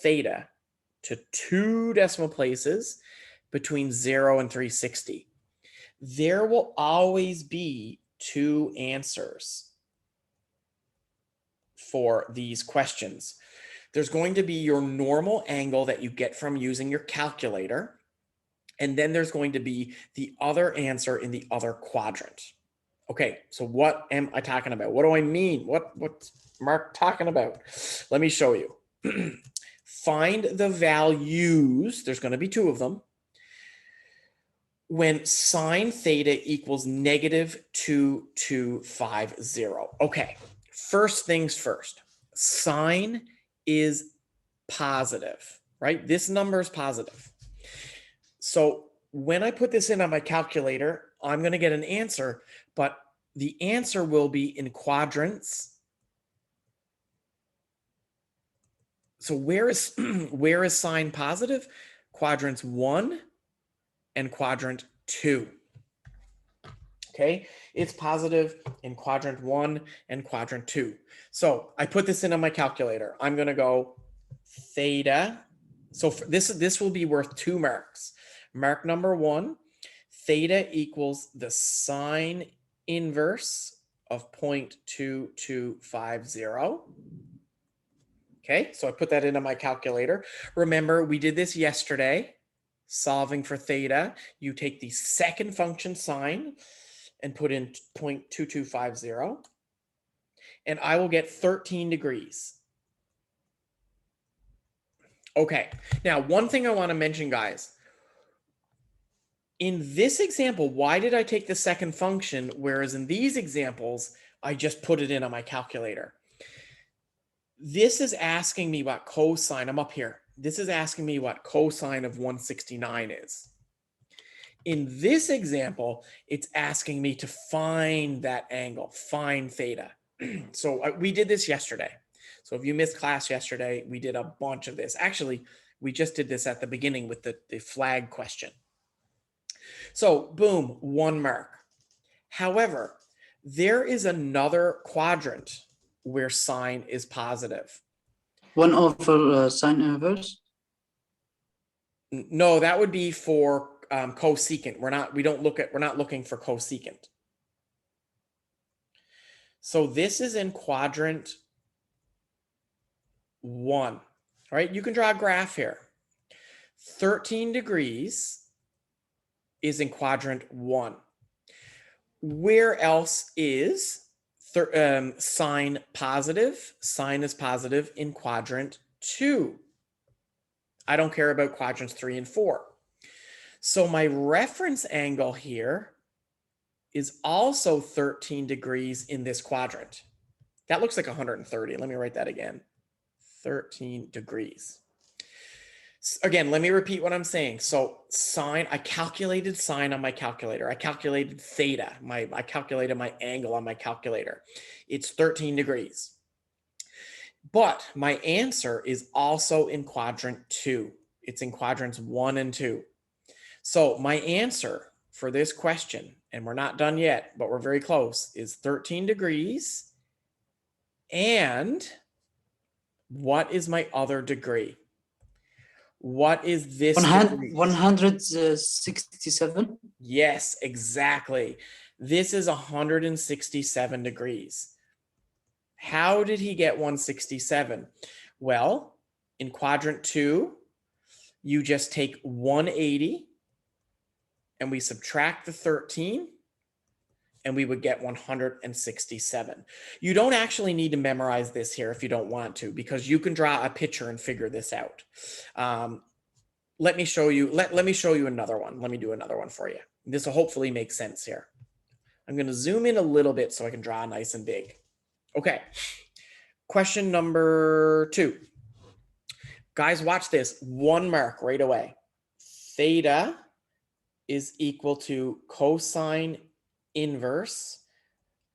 theta to 2 decimal places between 0 and 360. There will always be 2 answers for these questions. There's going to be your normal angle that you get from using your calculator, and then there's going to be the other answer in the other quadrant. Okay, so what am I talking about? What do I mean? What's Mark talking about? Let me show you. Find the values. There's going to be 2 of them. When sine theta equals negative 2250. Okay, first things first. Sine is positive, right? This number is positive. So when I put this in on my calculator, I'm going to get an answer, but the answer will be in quadrants. So where is sine positive? Quadrants 1 and quadrant 2. Okay, it's positive in quadrant 1 and quadrant 2. So I put this in on my calculator. I'm going to go theta. So this will be worth 2 marks. Mark number 1, theta equals the sine inverse of 0.2250. Okay, so I put that into my calculator. Remember, we did this yesterday, solving for theta. You take the second function sine and put in 0.2250, and I will get 13 degrees. Okay, now one thing I want to mention, guys. In this example, why did I take the second function, whereas in these examples, I just put it in on my calculator? This is asking me what cosine, I'm up here. This is asking me what cosine of 169 is. In this example, it's asking me to find that angle, find theta. So we did this yesterday. So if you missed class yesterday, we did a bunch of this. Actually, we just did this at the beginning with the flag question. So boom, 1 mark. However, there is another quadrant where sine is positive. 1 over sine inverse. No, that would be for cosecant. We're not looking for cosecant. So this is in quadrant 1. All right, you can draw a graph here. 13 degrees is in quadrant 1. Where else is sine positive? Sine is positive in quadrant 2. I don't care about quadrants 3 and 4. So my reference angle here is also 13 degrees in this quadrant. That looks like 130. Let me write that again. 13 degrees. Again, let me repeat what I'm saying. So sine, I calculated sine on my calculator. I calculated theta. I calculated my angle on my calculator. It's 13 degrees. But my answer is also in quadrant 2. It's in quadrants 1 and 2. So my answer for this question, and we're not done yet, but we're very close, is 13 degrees. And what is my other degree? What is this degree? 167. Yes, exactly. This is 167 degrees. How did he get 167? Well, in quadrant 2, you just take 180 and we subtract the 13 and we would get 167. You don't actually need to memorize this here if you don't want to, because you can draw a picture and figure this out. Let me show you. Let me show you another one. Let me do another one for you. This will hopefully make sense here. I'm going to zoom in a little bit so I can draw nice and big. Okay. Question number 2. Guys, watch this. 1 mark right away. Theta is equal to cosine inverse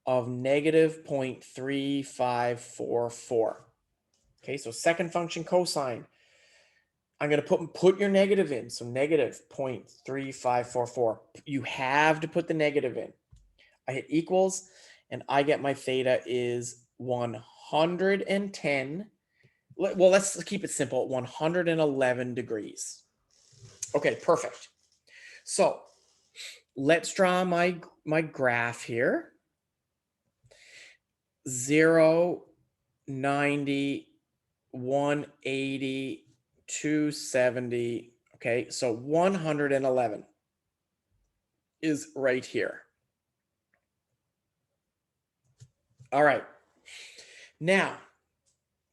of negative 0.3544. Okay, so second function cosine. I'm going to put your negative in. So negative 0.3544. You have to put the negative in. I hit equals and I get my theta is 110. Well, let's keep it simple. 111 degrees. Okay, perfect. So let's draw my graph here. 0, 90, 180, 270. Okay, so 111 is right here. All right. Now,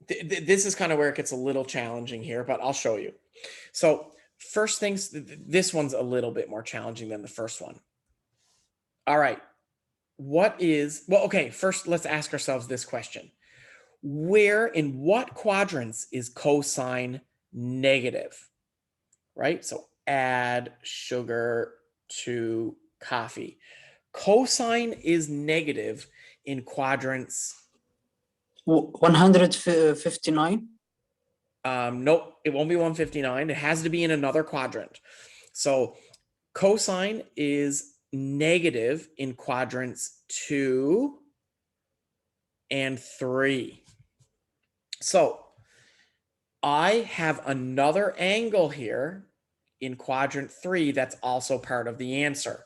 this is kind of where it gets a little challenging here, but I'll show you. So first things, this one's a little bit more challenging than the first one. All right. Okay, first let's ask ourselves this question. In what quadrants is cosine negative? Right? So add sugar to coffee. Cosine is negative in quadrants 159. Nope, it won't be 159. It has to be in another quadrant. So cosine is negative in quadrants 2 and 3. So I have another angle here in quadrant 3 that's also part of the answer.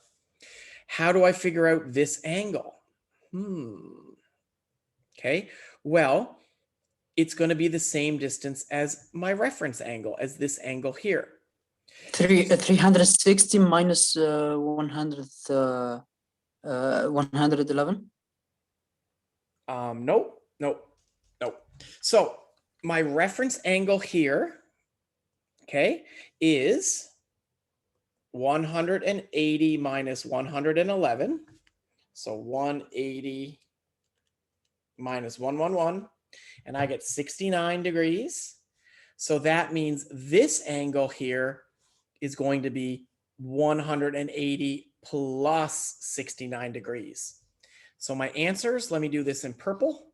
How do I figure out this angle? Okay, well, it's going to be the same distance as my reference angle, as this angle here. 360 minus 111. Nope. So my reference angle here, okay, is 180 minus 111. So 180 minus 111, and I get 69 degrees. So that means this angle here is going to be 180 plus 69 degrees. So my answers, let me do this in purple.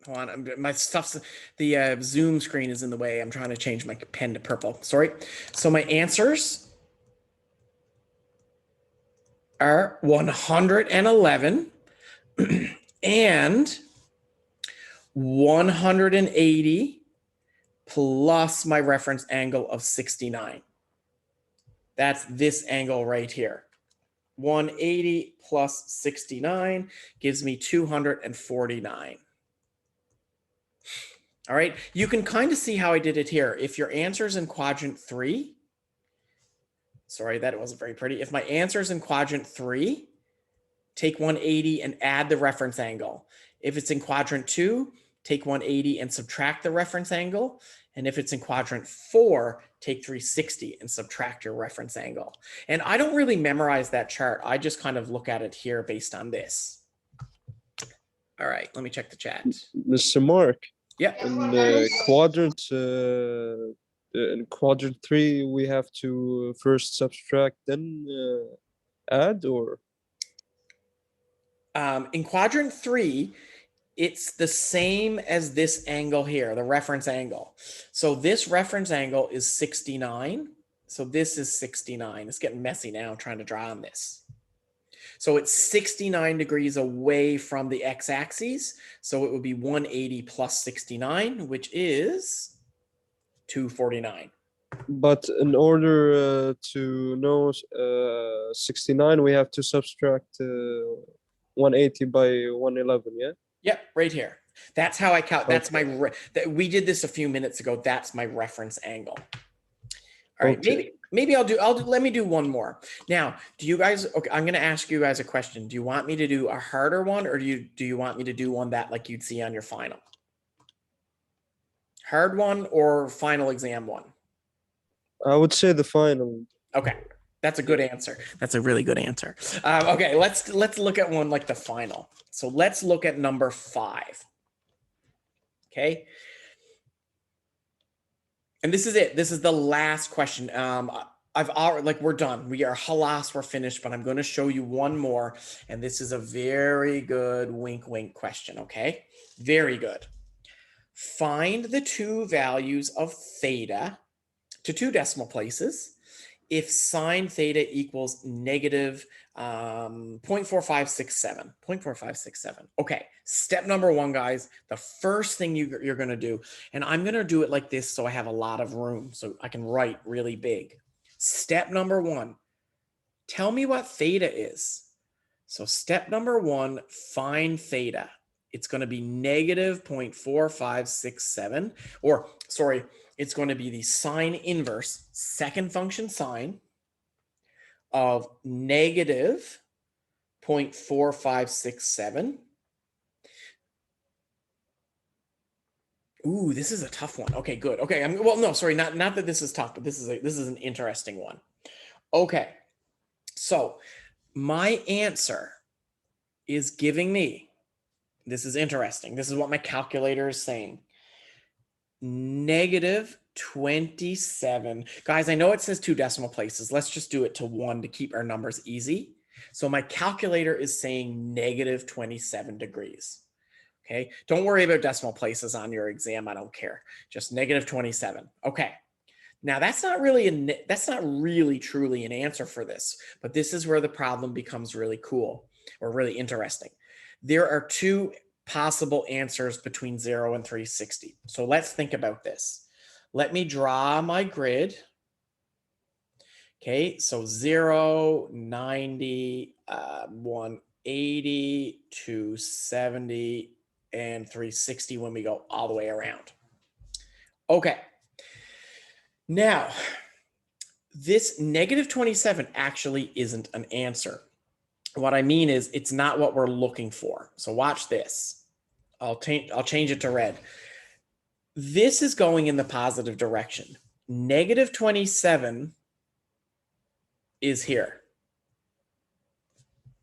Hold on, my stuff's, the Zoom screen is in the way. I'm trying to change my pen to purple. Sorry. So my answers are 111 and 180 plus my reference angle of 69. That's this angle right here. 180 plus 69 gives me 249. All right, you can kind of see how I did it here. If your answer's in quadrant 3, sorry, that wasn't very pretty. If my answer's in quadrant 3, take 180 and add the reference angle. If it's in quadrant 2, take 180 and subtract the reference angle. And if it's in quadrant 4, take 360 and subtract your reference angle. And I don't really memorize that chart. I just kind of look at it here based on this. All right, let me check the chat. Mr. Mark. Yeah. In quadrant 3, we have to first subtract, then add, or? In quadrant 3, it's the same as this angle here, the reference angle. So this reference angle is 69. So this is 69. It's getting messy now trying to draw on this. So it's 69 degrees away from the x-axis. So it would be 180 plus 69, which is 249. But in order to know 69, we have to subtract 180 by 111, yeah? Yep, right here. That's how I count. That's my, we did this a few minutes ago. That's my reference angle. All right, maybe let me do one more. Now, do you guys, okay, I'm going to ask you guys a question. Do you want me to do a harder one, or do you want me to do one that like you'd see on your final? Hard one or final exam one? I would say the final. Okay, that's a good answer. That's a really good answer. Okay, let's look at one like the final. So let's look at number 5. Okay. And this is it. This is the last question. I've already, like, we're done. We are halas, we're finished, but I'm going to show you one more. And this is a very good wink, wink question. Okay. Very good. Find the two values of theta to 2 decimal places if sine theta equals negative 0.4567. 0.4567. Okay, step number 1, guys. The first thing you're going to do, and I'm going to do it like this so I have a lot of room so I can write really big. Step number 1, tell me what theta is. So step number 1, find theta. It's going to be negative 0.4567, or sorry, it's going to be the sine inverse, second function sine, of negative 0.4567. Ooh, this is a tough one. Okay, good. Okay, well, no, sorry, not that this is tough, but this is an interesting one. Okay, so my answer is giving me, this is interesting. This is what my calculator is saying. Negative 27. Guys, I know it says 2 decimal places. Let's just do it to 1 to keep our numbers easy. So my calculator is saying negative 27 degrees. Okay, don't worry about decimal places on your exam. I don't care. Just negative 27. Okay. Now that's not really truly an answer for this, but this is where the problem becomes really cool or really interesting. There are 2 possible answers between 0 and 360. So let's think about this. Let me draw my grid. Okay, so 0, 90, 180, 270, and 360 when we go all the way around. Okay. Now, this negative 27 actually isn't an answer. What I mean is it's not what we're looking for. So watch this. I'll change it to red. This is going in the positive direction. Negative 27 is here.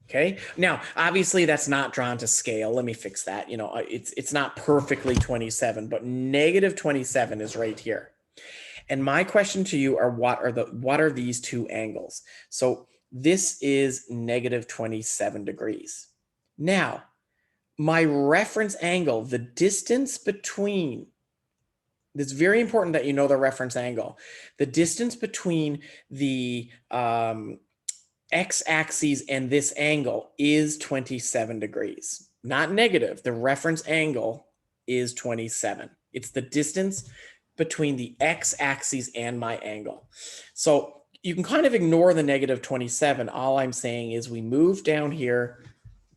Okay. Now, obviously that's not drawn to scale. Let me fix that. You know, it's not perfectly 27, but negative 27 is right here. And my question to you are what are these two angles? So this is negative 27 degrees. Now, my reference angle, the distance between, it's very important that you know the reference angle. The distance between the x-axis and this angle is 27 degrees. Not negative. The reference angle is 27. It's the distance between the x-axis and my angle. So you can kind of ignore the negative 27. All I'm saying is we move down here,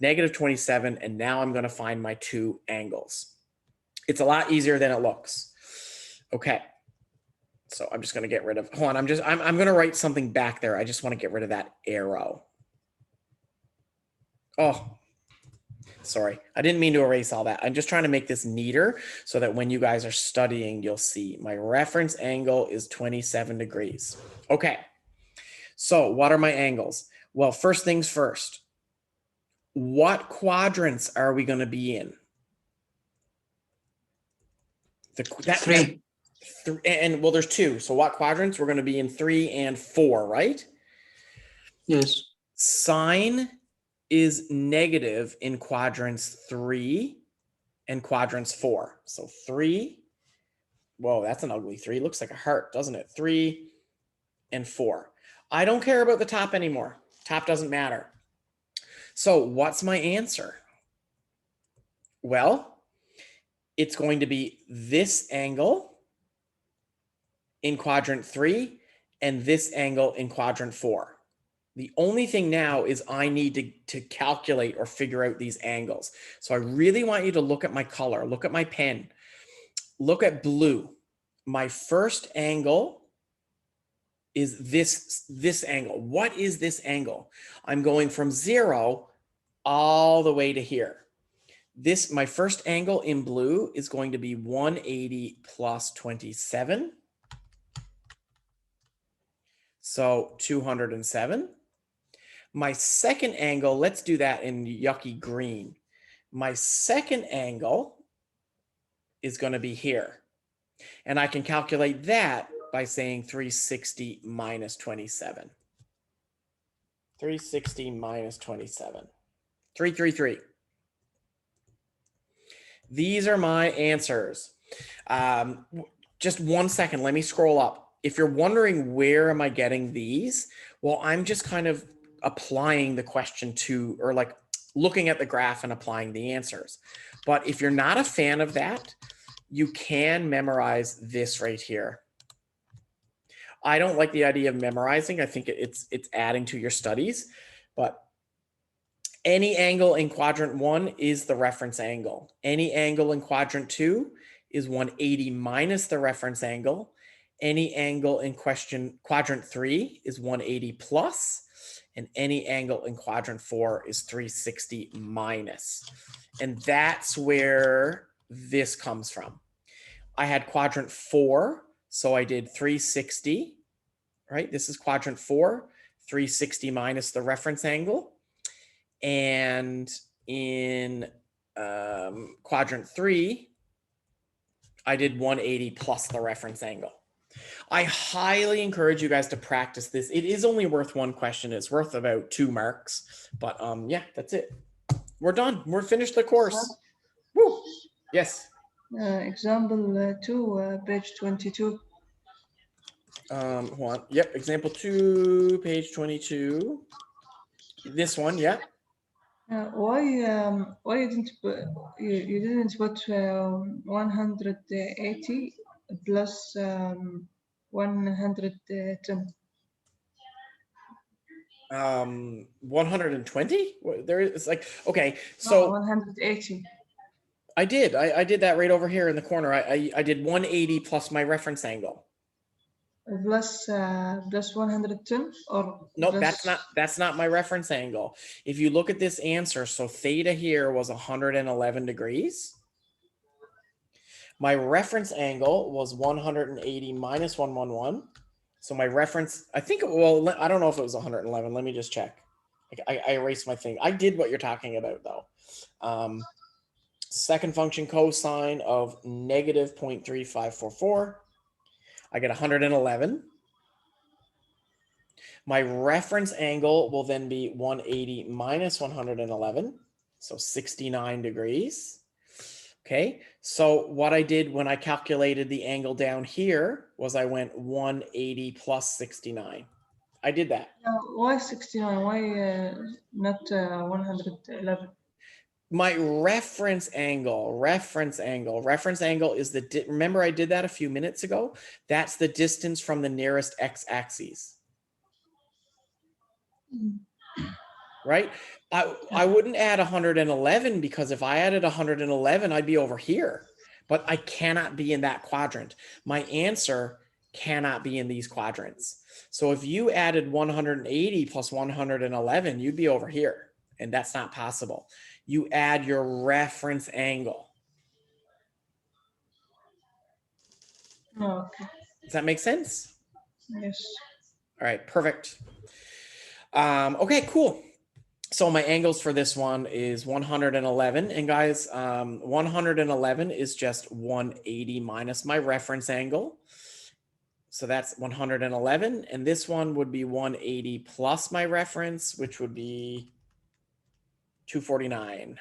negative 27, and now I'm going to find my two angles. It's a lot easier than it looks. Okay. So I'm just going to get rid of, hold on, I'm going to write something back there. I just want to get rid of that arrow. Oh, sorry. I didn't mean to erase all that. I'm just trying to make this neater so that when you guys are studying, you'll see my reference angle is 27 degrees. Okay. So what are my angles? Well, first things first, what quadrants are we going to be in? Three. And well, there's two. So what quadrants? We're going to be in 3 and 4, right? Yes. Sine is negative in quadrants 3 and quadrants 4. So 3. Whoa, that's an ugly 3. Looks like a heart, doesn't it? 3 and 4. I don't care about the top anymore. Top doesn't matter. So what's my answer? Well, it's going to be this angle in quadrant 3 and this angle in quadrant 4. The only thing now is I need to calculate or figure out these angles. So I really want you to look at my color, look at my pen, look at blue. My first angle is this angle. What is this angle? I'm going from 0 all the way to here. My first angle in blue is going to be 180 plus 27. So 207. My second angle, let's do that in yucky green. My second angle is going to be here. And I can calculate that by saying 360 minus 27. 360 minus 27. 333. These are my answers. Just 1 second, let me scroll up. If you're wondering where am I getting these, well, I'm just kind of applying the question to, or like looking at the graph and applying the answers. But if you're not a fan of that, you can memorize this right here. I don't like the idea of memorizing. I think it's adding to your studies, but any angle in quadrant 1 is the reference angle. Any angle in quadrant 2 is 180 minus the reference angle. Any angle in quadrant 3 is 180 plus, and any angle in quadrant 4 is 360 minus. And that's where this comes from. I had quadrant 4, so I did 360, right? This is quadrant 4, 360 minus the reference angle. And in quadrant 3, I did 180 plus the reference angle. I highly encourage you guys to practice this. It is only worth one question. It's worth about 2 marks, but yeah, that's it. We're done. We're finished the course. Woo. Yes. Example 2, page 22. Hold on. Yep. Example 2, page 22. This one. Yeah. Why you didn't put 180 plus 110? 120? There is like, okay, No, so 180. I did that right over here in the corner. I did 180 plus my reference angle. Plus 110 or Nope, plus. that's not my reference angle. If you look at this answer, so theta here was 111 degrees. My reference angle was 180 minus 111. So my reference, I think, well, I don't know if it was 111. Let me just check. I erased my thing. I did what you're talking about though. Second function cosine of negative 0.3544. I get 111. My reference angle will then be 180 minus 111. So 69 degrees. Okay, so what I did when I calculated the angle down here was I went 180 plus 69. I did that. Why 69? Why not 111? My reference angle is the, remember I did that a few minutes ago? That's the distance from the nearest x-axis. Right? I wouldn't add 111 because if I added 111, I'd be over here. But I cannot be in that quadrant. My answer cannot be in these quadrants. So if you added 180 plus 111, you'd be over here. And that's not possible. You add your reference angle. Oh, okay. Does that make sense? Yes. All right, perfect. Okay, cool. So my angles for this one is 111. And guys, 111 is just 180 minus my reference angle. So that's 111. And this one would be 180 plus my reference, which would be 249.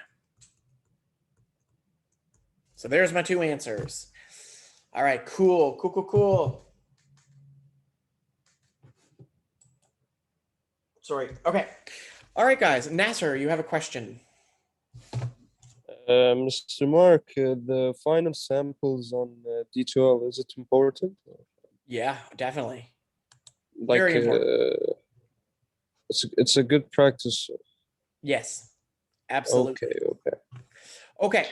So there's my two answers. All right, cool. Sorry. Okay. All right, guys. Nasser, you have a question. Mr. Mark, the final samples on D12, is it important? Yeah, definitely. Like, Very important. It's a good practice. Yes, absolutely. Okay.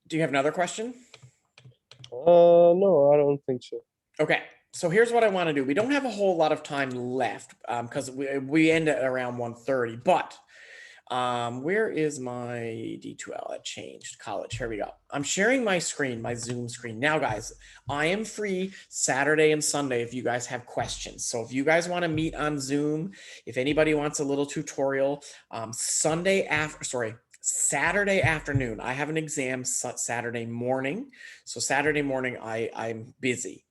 Do you have another question? No, I don't think so. Okay. So here's what I want to do. We don't have a whole lot of time left because we end at around 1:30, but where is my D2L? It changed. College. Here we go. I'm sharing my screen, my Zoom screen. Now, guys, I am free Saturday and Sunday if you guys have questions. So if you guys want to meet on Zoom, if anybody wants a little tutorial, Saturday afternoon, I have an exam Saturday morning. So Saturday morning, I'm busy.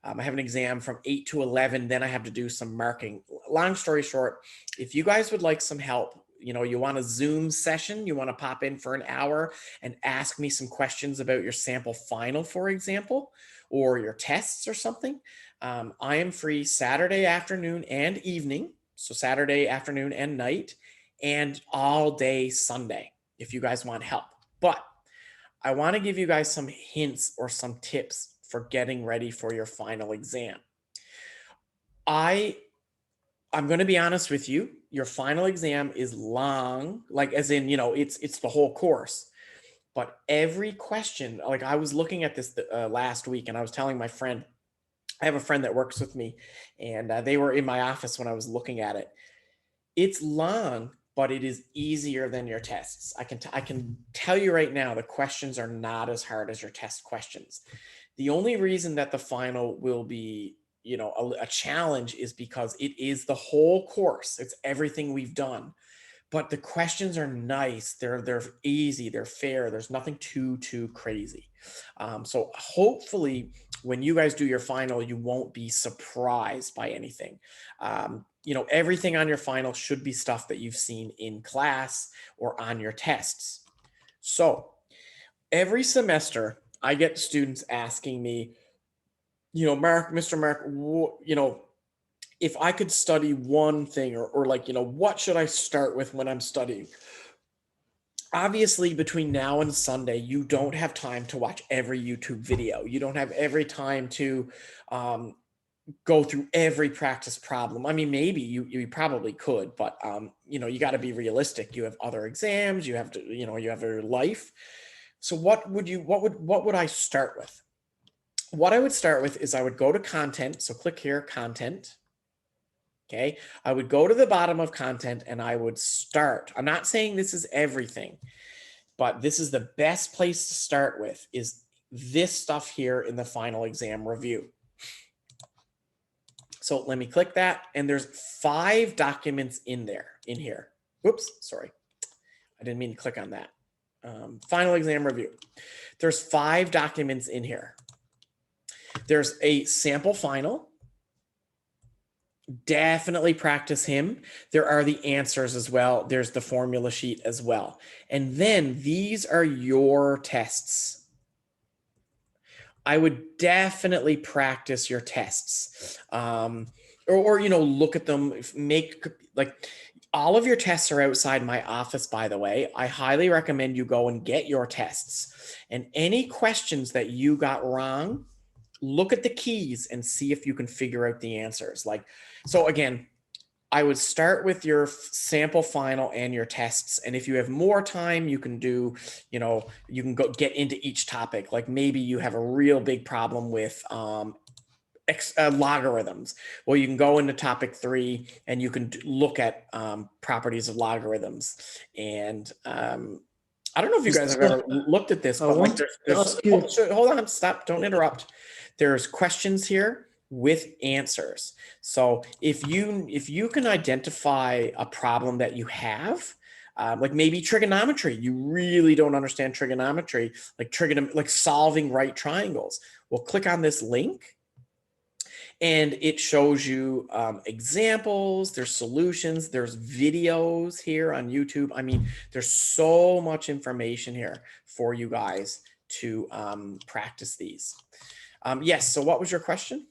I have an exam from 8 to 11. Then I have to do some marking. Long story short, if you guys would like some help, you know, you want a Zoom session, you want to pop in for an hour and ask me some questions about your sample final, for example, or your tests or something, I am free Saturday afternoon and evening. So Saturday afternoon and night, and all day Sunday, if you guys want help. But I want to give you guys some hints or some tips for getting ready for your final exam. I'm going to be honest with you. Your final exam is long, like as in, you know, it's the whole course. But every question, like I was looking at this last week and I was telling my friend, I have a friend that works with me and they were in my office when I was looking at it. It's long, but it is easier than your tests. I can tell you right now, the questions are not as hard as your test questions. The only reason that the final will be, you know, a challenge is because it is the whole course. It's everything we've done, but the questions are nice. They're easy. They're fair. There's nothing too crazy. So hopefully when you guys do your final, you won't be surprised by anything. You know, everything on your final should be stuff that you've seen in class or on your tests. So every semester I get students asking me, you know, Mr. Mark, you know, if I could study one thing or like, you know, what should I start with when I'm studying? Obviously, between now and Sunday, you don't have time to watch every YouTube video. You don't have every time to go through every practice problem. I mean, maybe you probably could, but you know, you got to be realistic. You have other exams, you have to, you know, you have your life. So what would I start with? What I would start with is I would go to content. So click here, content. Okay. I would go to the bottom of content and I would start. I'm not saying this is everything, but this is the best place to start with is this stuff here in the final exam review. So let me click that. And there's 5 documents in here. Whoops, sorry. I didn't mean to click on that. Final exam review. There's 5 documents in here. There's a sample final. Definitely practice him. There are the answers as well. There's the formula sheet as well. And then these are your tests. I would definitely practice your tests, or you know, look at them. Make like all of your tests are outside my office. By the way, I highly recommend you go and get your tests. And any questions that you got wrong, look at the keys and see if you can figure out the answers. Like, so again, I would start with your sample final and your tests. And if you have more time, you can do, you know, you can go get into each topic. Like maybe you have a real big problem with logarithms. Well, you can go into topic 3 and you can look at properties of logarithms. And I don't know if you guys have ever looked at this, but like hold on, stop, don't interrupt. There's questions here with answers. So if you can identify a problem that you have, like maybe trigonometry, you really don't understand trigonometry, like solving right triangles. Well, click on this link and it shows you examples, there's solutions, there's videos here on YouTube. I mean, there's so much information here for you guys to practice these. Yes, so what was your question?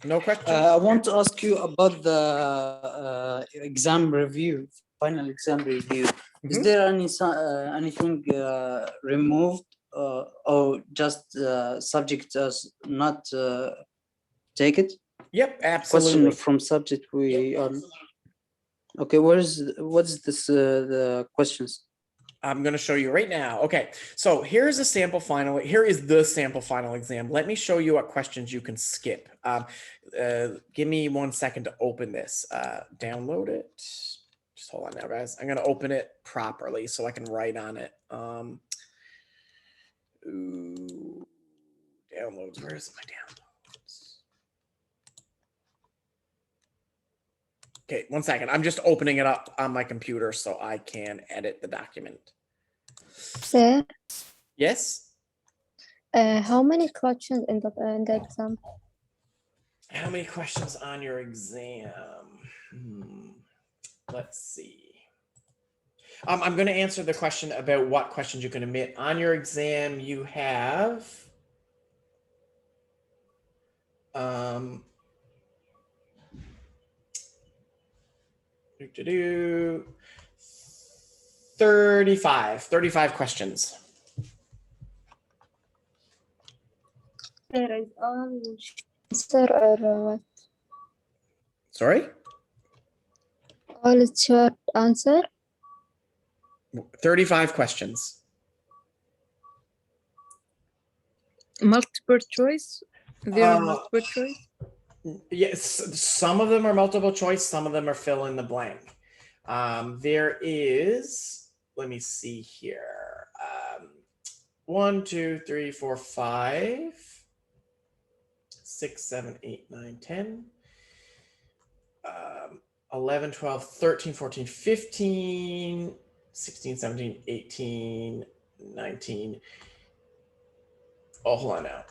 No question. I want to ask you about the exam review, final exam review. Is there anything removed or just subject as not take it? Yep, absolutely. Question from subject we are. Okay, what's this the questions? I'm going to show you right now. Okay, so here's a sample final. Here is the sample final exam. Let me show you what questions you can skip. Give me 1 second to open this. Download it. Just hold on now, guys. I'm going to open it properly so I can write on it. Ooh, downloads. Where's my downloads? Okay, 1 second. I'm just opening it up on my computer so I can edit the document. Sir, Yes? how many questions in the exam? How many questions on your exam? Let's see. I'm going to answer the question about what questions you can omit. On your exam, you have 35 questions. There is all answer or what? Sorry? All is short answer? 35 questions. Multiple choice? There are multiple choice? Yes, some of them are multiple choice, some of them are fill in the blank. There is, let me see here. 1, 2, 3, 4, 5, 6, 7, 8, 9, 10, 11, 12, 13, 14, 15, 16, 17, 18, 19. Oh, hold on now.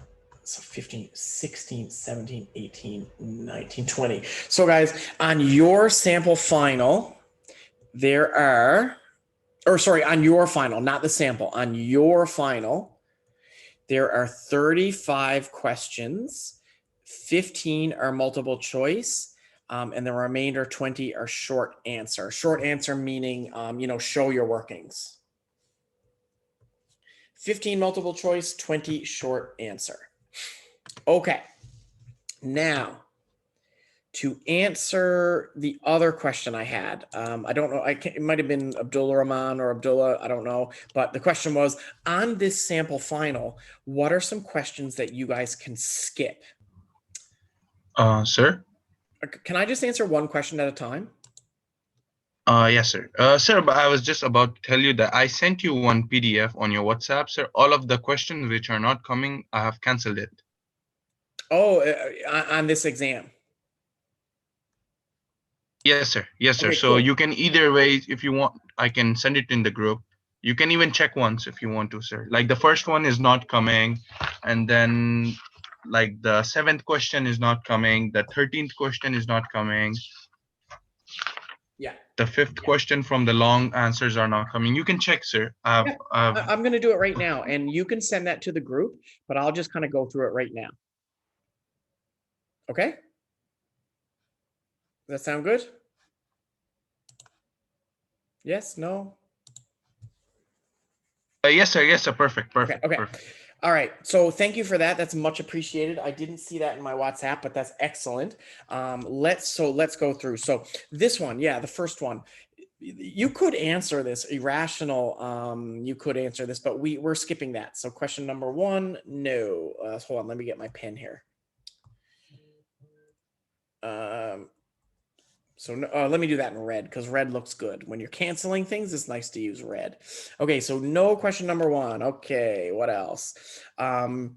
So 15, 16, 17, 18, 19, 20. So guys, on your sample final, there are, or sorry, on your final, not the sample, on your final, there are 35 questions, 15 are multiple choice, and the remainder 20 are short answer. Short answer meaning, you know, show your workings. 15 multiple choice, 20 short answer. Okay. Now, to answer the other question I had, I don't know, it might have been Abdullah Rahman or Abdullah, I don't know, but the question was, on this sample final, what are some questions that you guys can skip? Sir? Can I just answer one question at a time? Yes, sir. Sir, but I was just about to tell you that I sent you one PDF on your WhatsApp, sir. All of the questions which are not coming, I have canceled it. Oh, on this exam. Yes, sir. Yes, sir. Okay, So cool. you can either way, if you want, I can send it in the group. You can even check once if you want to, sir. Like the first one is not coming, and then like the 7th question is not coming, the 13th question is not coming. Yeah. The 5th question from the long answers are not coming. You can check, sir. I'm going to do it right now, and you can send that to the group, but I'll just kind of go through it right now. Okay? Does that sound good? Yes, no? Yes, sir. Yes, sir. Perfect. Perfect. Okay. Perfect. All right. So thank you for that. That's much appreciated. I didn't see that in my WhatsApp, but that's excellent. Let's go through. So this one, yeah, the first one, you could answer this irrational. You could answer this, but we're skipping that. So question number 1, no. Hold on. Let me get my pen here. So let me do that in red because red looks good. When you're canceling things, it's nice to use red. Okay, so no question number 1. Okay, what else? 4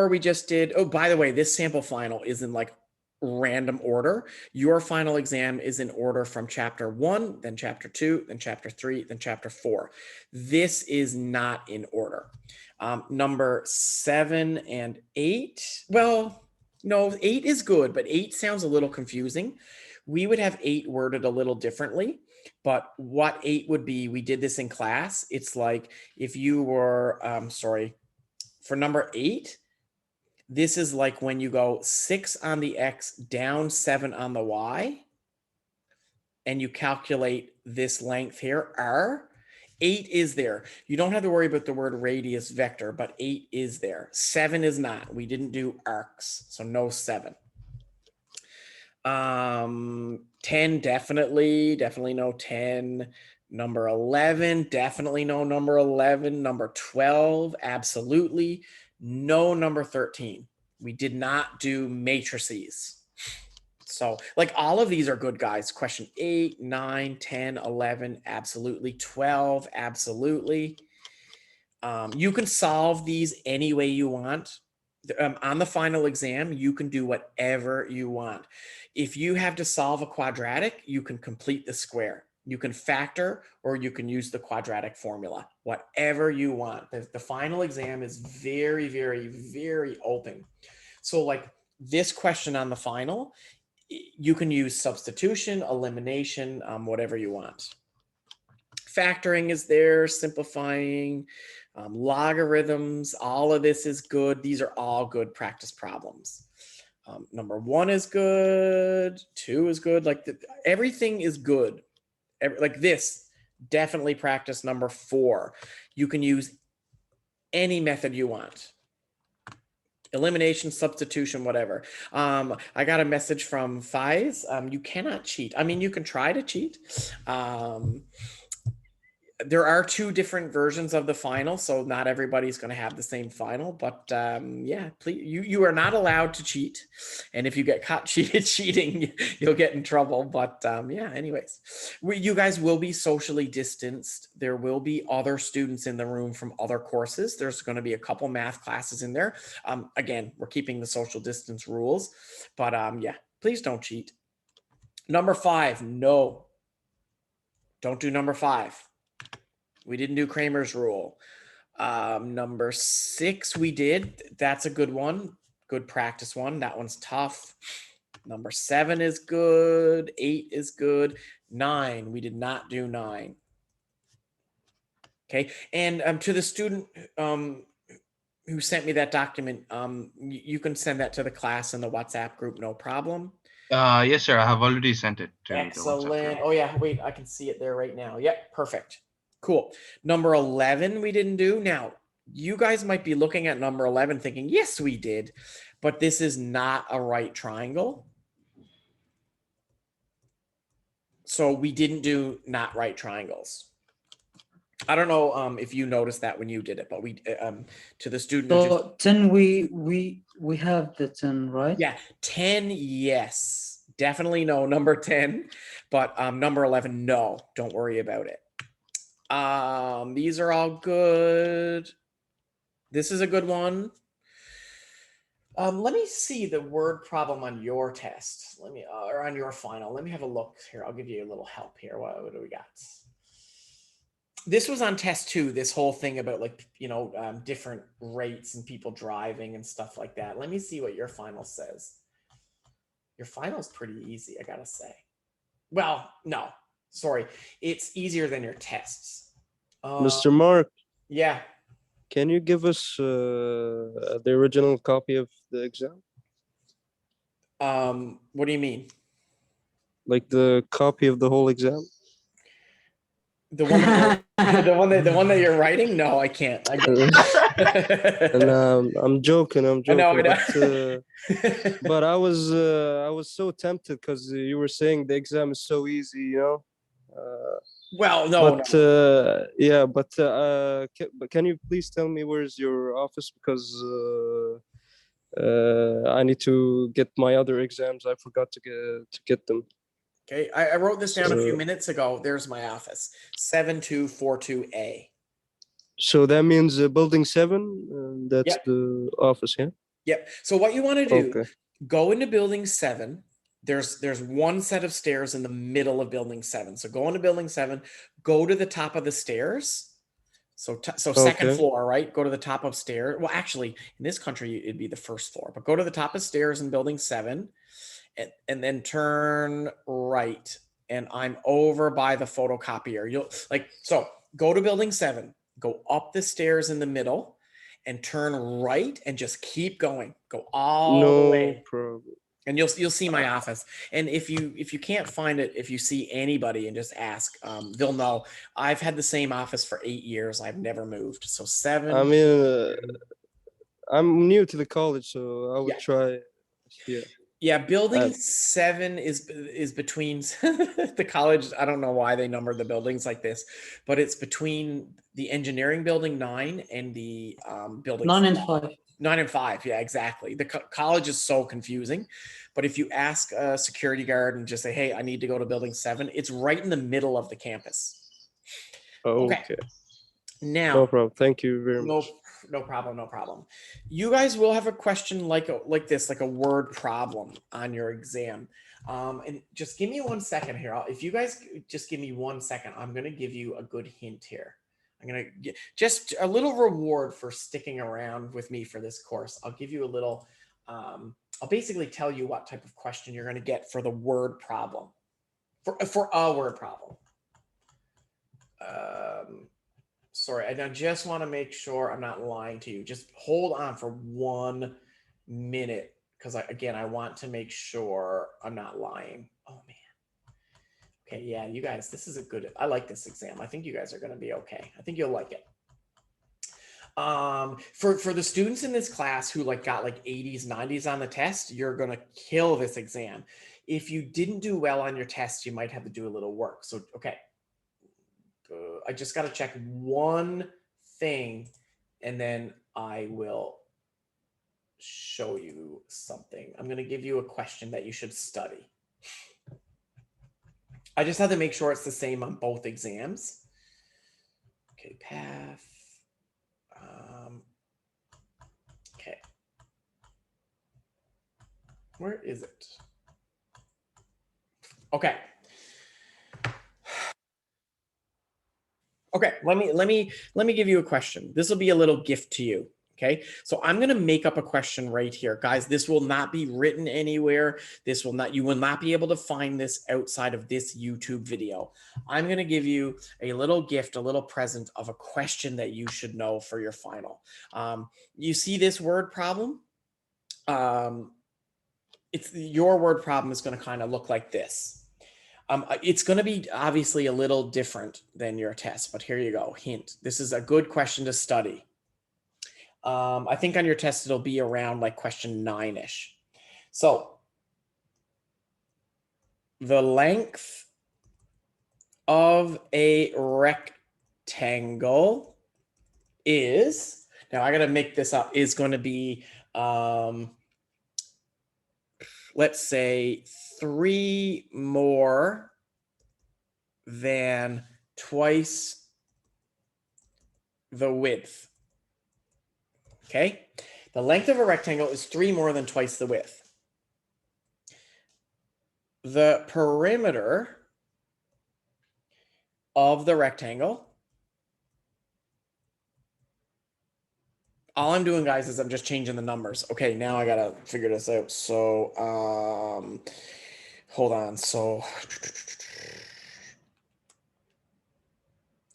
we just did. Oh, by the way, this sample final is in like random order. Your final exam is in order from chapter 1, then chapter 2, then chapter 3, then chapter 4. This is not in order. Number 7 and 8. Well, no, 8 is good, but 8 sounds a little confusing. We would have 8 worded a little differently, but what 8 would be, we did this in class. It's like if you were, for number 8, this is like when you go 6 on the X down 7 on the Y, and you calculate this length here, R. 8 is there. You don't have to worry about the word radius vector, but 8 is there. 7 is not. We didn't do arcs, so no 7. 10, definitely no 10. Number 11, definitely no number 11. Number 12, absolutely. No number 13. We did not do matrices. So like all of these are good, guys. Question 8, 9, 10, 11, absolutely. 12, absolutely. You can solve these any way you want. On the final exam, you can do whatever you want. If you have to solve a quadratic, you can complete the square. You can factor, or you can use the quadratic formula, whatever you want. The final exam is very, very, very open. So like this question on the final, you can use substitution, elimination, whatever you want. Factoring is there, simplifying, logarithms, all of this is good. These are all good practice problems. Number 1 is good, 2 is good, like everything is good. Like this, definitely practice number 4. You can use any method you want. Elimination, substitution, whatever. I got a message from Faiz. You cannot cheat. I mean, you can try to cheat. There are 2 different versions of the final, so not everybody's going to have the same final, but yeah, please, you are not allowed to cheat. And if you get caught cheating, you'll get in trouble. But yeah, anyways, you guys will be socially distanced. There will be other students in the room from other courses. There's going to be a couple math classes in there. Again, we're keeping the social distance rules, but yeah, please don't cheat. Number 5, no. Don't do number 5. We didn't do Kramer's rule. Number 6 we did. That's a good one. Good practice one. That one's tough. Number 7 is good. 8 is good. 9, we did not do 9. Okay. And to the student who sent me that document, you can send that to the class in the WhatsApp group, no problem. Yes, sir. I have already sent it to Excellent. the WhatsApp group. Oh yeah, wait, I can see it there right now. Yep, perfect. Cool. Number 11 we didn't do. Now, you guys might be looking at number 11 thinking, yes, we did, but this is not a right triangle. So we didn't do not right triangles. I don't know if you noticed that when you did it, but we to the student who just, So 10, we have the 10, right? yeah, 10, yes, definitely no. Number 10, but number 11, no, don't worry about it. These are all good. This is a good one. Let me see the word problem on your test. Let me, or on your final. Let me have a look here. I'll give you a little help here. What do we got? This was on test 2, this whole thing about like, you know, different rates and people driving and stuff like that. Let me see what your final says. Your final's pretty easy, I gotta say. Well, no, sorry. It's easier than your tests. Mr. Mark, Yeah. can you give us the original copy of the exam? What do you mean? Like the copy of the whole exam? The one that you're, the one that you're writing? No, I can't. I And I'm joking. I know. But I was so tempted because you were saying the exam is so easy, you know. Well, no, But no. yeah, but can you please tell me where's your office, because I need to get my other exams. I forgot to get them. Okay, I wrote this down a few So- minutes ago. There's my office, 7242A. So that means building 7. That's Yep. the office, yeah. Yep. So what you want to do, Okay. go into building 7. There's one set of stairs in the middle of building 7. So go into building 7, go to the top of the stairs. So second Okay. floor, right? Go to the top of stairs. Well, actually, in this country, it'd be the first floor, but go to the top of stairs in building 7 and then turn right. And I'm over by the photocopier. You'll like, so go to building 7, go up the stairs in the middle and turn right and just keep going. Go all the No way. problem. And you'll see my office. And if you can't find it, if you see anybody and just ask, they'll know. I've had the same office for 8 years. I've never moved. So 7. I mean, I'm new to the college, so I would Yeah. try. Yeah. Yeah, building 7 is between the college. I don't know why they numbered the buildings like this, but it's between the engineering building 9 and the building 9 and 5. 9 and 5. Yeah, exactly. The college is so confusing. But if you ask a security guard and just say, hey, I need to go to building 7, it's right in the middle of the campus. Okay. Now, No problem. Thank you very much. no problem. No problem. You guys will have a question like this, like a word problem on your exam. And just give me 1 second here. If you guys just give me 1 second, I'm going to give you a good hint here. I'm going to get just a little reward for sticking around with me for this course. I'll give you a little, I'll basically tell you what type of question you're going to get for the word problem, for a word problem. Sorry, I just want to make sure I'm not lying to you. Just hold on for 1 minute, because I want to make sure I'm not lying. Oh man. Okay, yeah, you guys, this is a good, I like this exam. I think you guys are going to be okay. I think you'll like it. For the students in this class who got 80s, 90s on the test, you're going to kill this exam. If you didn't do well on your test, you might have to do a little work. So, okay. I just got to check one thing and then I will show you something. I'm going to give you a question that you should study. I just have to make sure it's the same on both exams. Okay, path. Okay. Where is it? Okay. Okay, let me give you a question. This will be a little gift to you. Okay, so I'm going to make up a question right here, guys. This will not be written anywhere. You will not be able to find this outside of this YouTube video. I'm going to give you a little gift, a little present of a question that you should know for your final. You see this word problem? It's your word problem is going to kind of look like this. It's going to be obviously a little different than your test, but here you go. Hint. This is a good question to study. I think on your test, it'll be around like question 9-ish. So the length of a rectangle is, now I got to make this up, is going to be, let's say 3 more than twice the width. Okay, the length of a rectangle is 3 more than twice the width. The perimeter of the rectangle, all I'm doing, guys, is I'm just changing the numbers. Okay, now I gotta figure this out. So hold on. So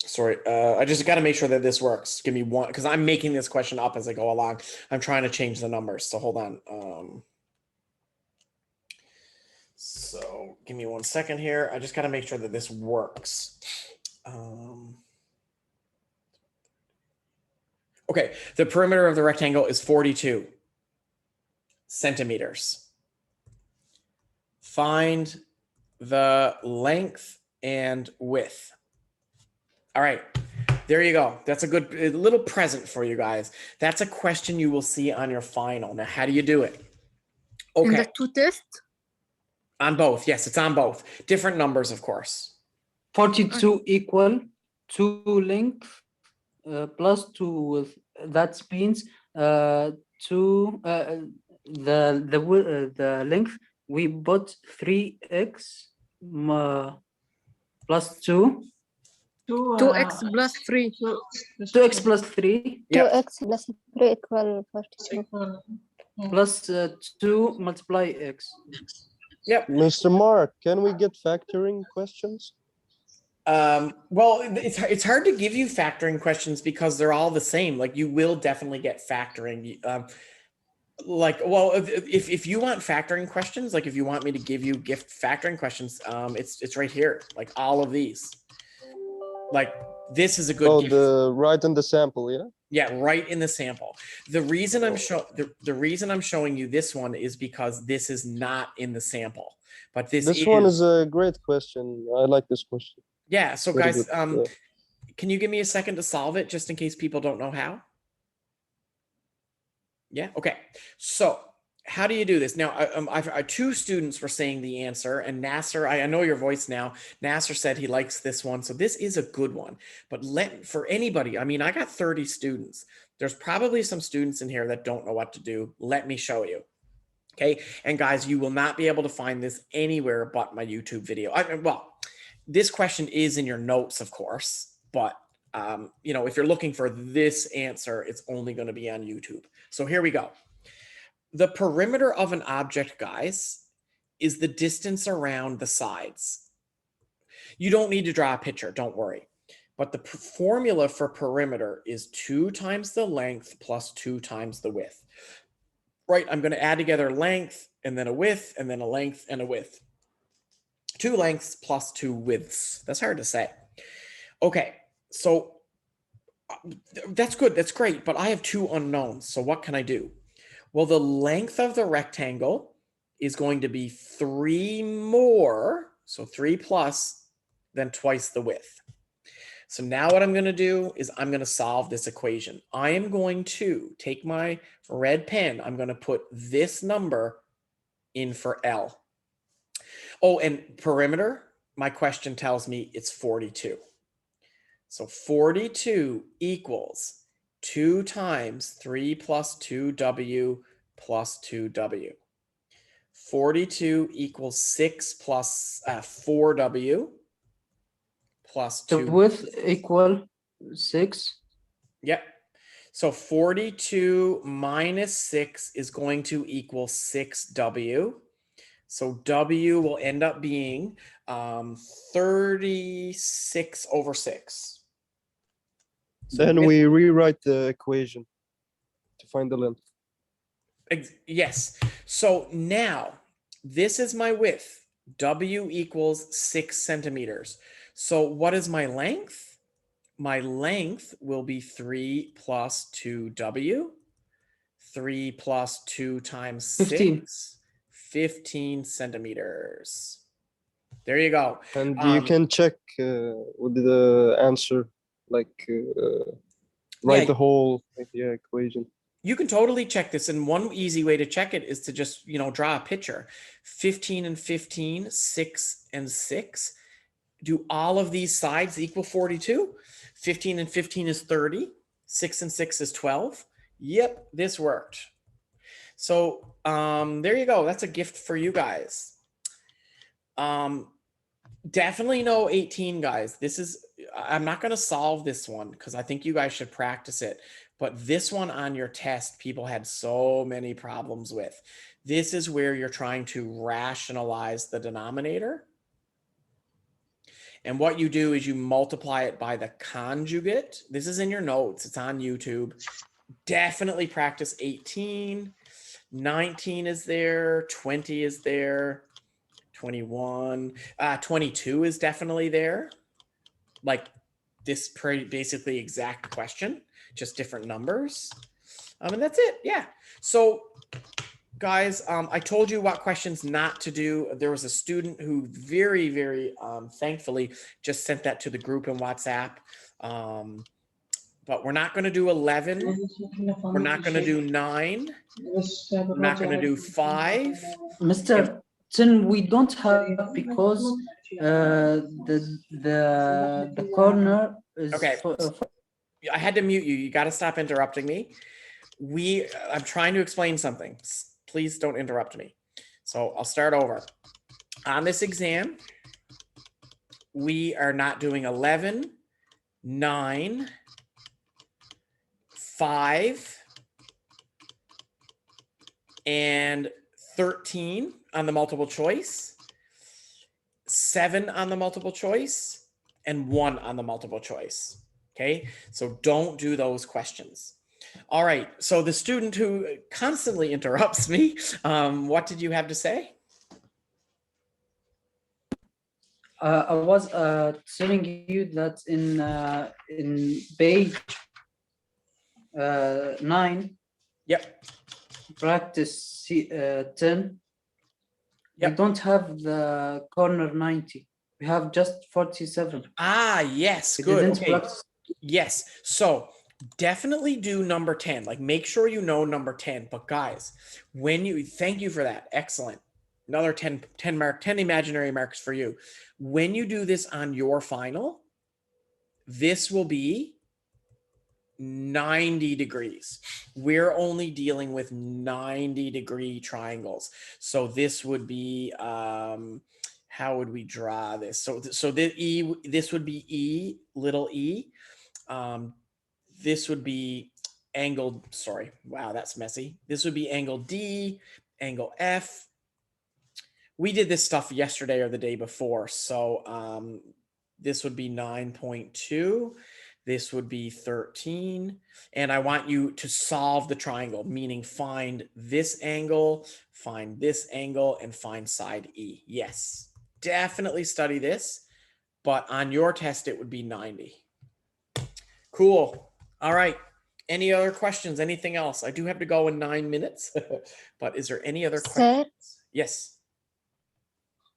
sorry, I just got to make sure that this works. Give me one, because I'm making this question up as I go along. I'm trying to change the numbers. So hold on. So give me 1 second here. I just got to make sure that this works. Okay, the perimeter of the rectangle is 42 centimeters. Find the length and width. All right, there you go. That's a good little present for you guys. That's a question you will see on your final. Now, how do you do it? In Okay, the two tests? on both. Yes, it's on both. Different numbers, of course. 42 equal 2 length plus 2 width. That means the length we put 3x plus 2. 2x plus 3. 2x plus 3 Yep. 2x plus 3 equal 42. plus 2 multiply x. Yep. Mr. Mark, can we get factoring questions? Well, it's hard to give you factoring questions because they're all the same. Like you will definitely get factoring. Like, well, if you want factoring questions, like if you want me to give you gift factoring questions, it's right here. Like all of these. Like this is a good. Oh, gift. right in the sample, yeah. Yeah, right in the sample. The reason I'm the reason I'm showing you this one is because this is not in the sample, but this one is a great question. I like this question. Yeah. So Very guys, good. Yeah. can you give me a second to solve it just in case people don't know how? Yeah. Okay. So how do you do this? Now, I've 2 students were saying the answer, and Nasser, I know your voice now. Nasser said he likes this one. So this is a good one. But for anybody, I mean, I got 30 students. There's probably some students in here that don't know what to do. Let me show you. Okay. And guys, you will not be able to find this anywhere but my YouTube video. Well, this question is in your notes, of course, but if you're looking for this answer, it's only going to be on YouTube. So here we go. The perimeter of an object, guys, is the distance around the sides. You don't need to draw a picture, don't worry. But the formula for perimeter is 2 times the length plus 2 times the width. Right, I'm going to add together length and then a width and then a length and a width. 2 lengths plus 2 widths. That's hard to say. Okay, so that's good. That's great. But I have 2 unknowns. So what can I do? Well, the length of the rectangle is going to be 3 more, so 3 plus, than twice the width. So now what I'm going to do is I'm going to solve this equation. I am going to take my red pen. I'm going to put this number in for L. Oh, and perimeter, my question tells me it's 42. So 42 equals 2 times 3 plus 2w plus 2w. 42 equals 6 plus 4w plus 2. The width equal 6. Yep. So 42 minus 6 is going to equal 6w. So w will end up being 36 over 6. So Then we rewrite the equation to find the length. Yes. So now this is my width. W equals 6 centimeters. So what is my length? My length will be 3 plus 2W. 3 plus 2 times 15. 6, 15 centimeters. There you go. And you can check with the answer, like write Yeah. the whole equation. You can totally check this. And one easy way to check it is to just, draw a picture. 15 and 15, 6 and 6. Do all of these sides equal 42? 15 and 15 is 30. 6 and 6 is 12. Yep, this worked. So there you go. That's a gift for you guys. Definitely no 18, guys. I'm not going to solve this one because I think you guys should practice it. But this one on your test, people had so many problems with. This is where you're trying to rationalize the denominator. And what you do is you multiply it by the conjugate. This is in your notes. It's on YouTube. Definitely practice 18. 19 is there. 20 is there. 21. 22 is definitely there. Like this basically exact question, just different numbers. And that's it. Yeah. So guys, I told you what questions not to do. There was a student who very, very thankfully just sent that to the group in WhatsApp. But we're not going to do 11. We're not going to do 9. We're not going to do 5. Mr. 10 we don't have because the corner is Okay. I had to mute you. You got to stop interrupting me. I'm trying to explain something. Please don't interrupt me. So I'll start over. On this exam, we are not doing 11, 9, 5, and 13 on the multiple choice, 7 on the multiple choice, and 1 on the multiple choice. Okay, so don't do those questions. All right, so the student who constantly interrupts me, what did you have to say? I was telling you that in page 9, Yep. practice 10, we Yep. don't have the corner 90. We have just 47. Ah, yes, We good. didn't Okay. practice. Yes. So definitely do number 10. Like make sure you know number 10. But guys, thank you for that. Excellent. Another 10 imaginary marks for you. When you do this on your final, this will be 90 degrees. We're only dealing with 90-degree triangles. So this would be, how would we draw this? So this would be E, little e. This would be angled, sorry, wow, that's messy. This would be angle D, angle F. We did this stuff yesterday or the day before. So this would be 9.2. This would be 13. And I want you to solve the triangle, meaning find this angle, and find side E. Yes, definitely study this. But on your test, it would be 90. Cool. All right. Any other questions? Anything else? I do have to go in 9 minutes, but is there any other questions? Yes.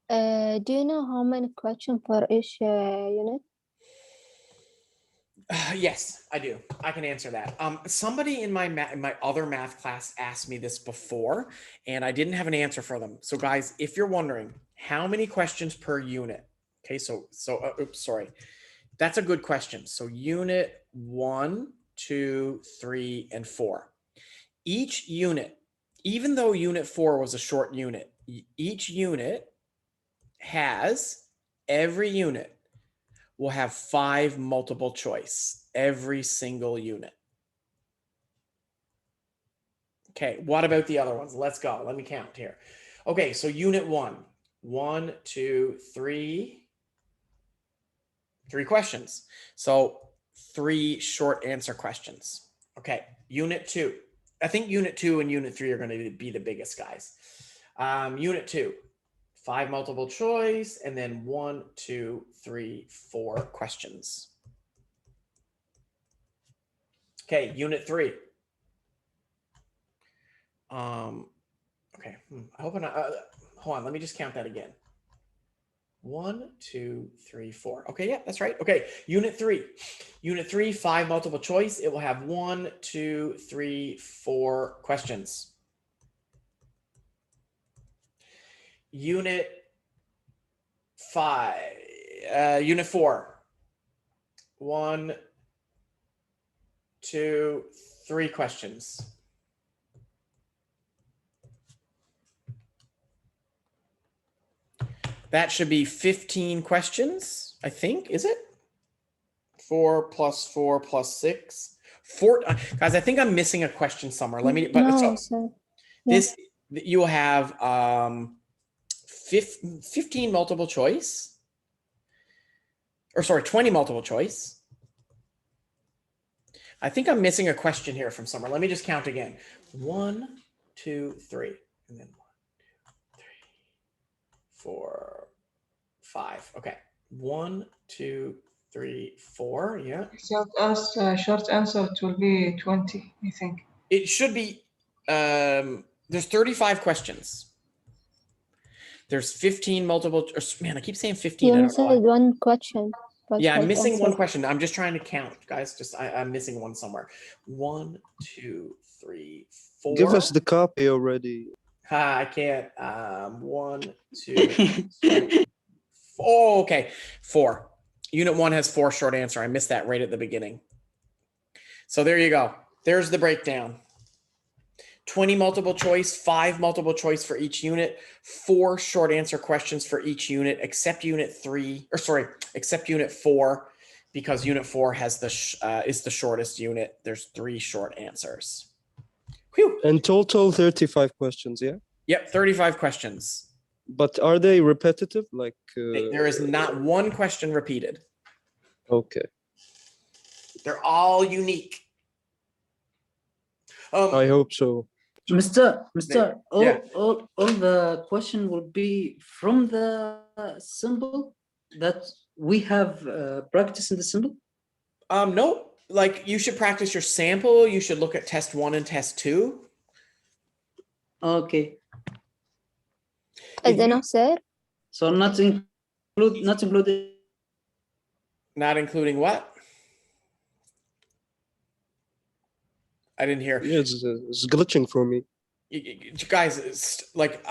Do you know how many questions for each unit? Yes, I do. I can answer that. Somebody in my other math class asked me this before, and I didn't have an answer for them. So guys, if you're wondering how many questions per unit, okay, oops, sorry. That's a good question. So unit 1, 2, 3, and 4. Each unit, even though unit 4 was a short unit, each unit every unit will have 5 multiple choice, every single unit. Okay, what about the other ones? Let's go. Let me count here. Okay, so unit 1, 1, 2, 3. 3 questions. So 3 short answer questions. Okay, unit 2. I think unit 2 and unit 3 are going to be the biggest guys. Unit 2, 5 multiple choice, and then 1, 2, 3, 4 questions. Okay, unit 3. Okay, I hope I'm not, hold on, let me just count that again. 1, 2, 3, 4. Okay, yeah, that's right. Okay, unit 3. Unit 3, 5 multiple choice. It will have 1, 2, 3, 4 questions. Unit 5, unit 4. 1, 2, 3 questions. That should be 15 questions, I think, is it? 4 plus 4 plus 6. 4, guys, I think I'm missing a question somewhere. Let me, but No, so sir. this, you will have 15 multiple choice, or sorry, 20 multiple choice. I think I'm missing a question here from somewhere. Let me just count again. 1, 2, 3, and then 1, 2, 3, 4, 5. Okay. 1, 2, 3, 4. Yeah. Short answer, it will be 20, I think. It should be, there's 35 questions. There's 15 multiple, man, I keep saying 15. I You don't know why. said one question. But Yeah, I'm short missing one answer. question. I'm just trying to count, guys. I'm missing one somewhere. 1, 2, 3, 4. Give us the copy already. I can't. 1, 2, 3. Oh, okay. 4. Unit 1 has 4 short answer. I missed that right at the beginning. So there you go. There's the breakdown. 20 multiple choice, 5 multiple choice for each unit, 4 short answer questions for each unit, except unit 3, or sorry, except unit 4, because unit 4 has is the shortest unit. There's 3 short answers. Whew. In total, 35 questions, yeah? Yep, 35 questions. But are they repetitive? Like There is not one question repeated. Okay. They're all unique. I hope so. Mr. Yeah. all the question will be from the symbol that we have practice in the symbol. No, like you should practice your sample. You should look at test 1 and test 2. Okay. Is enough, sir? So not included. Not including what? I didn't hear. Yeah, it's glitching for me. You guys, like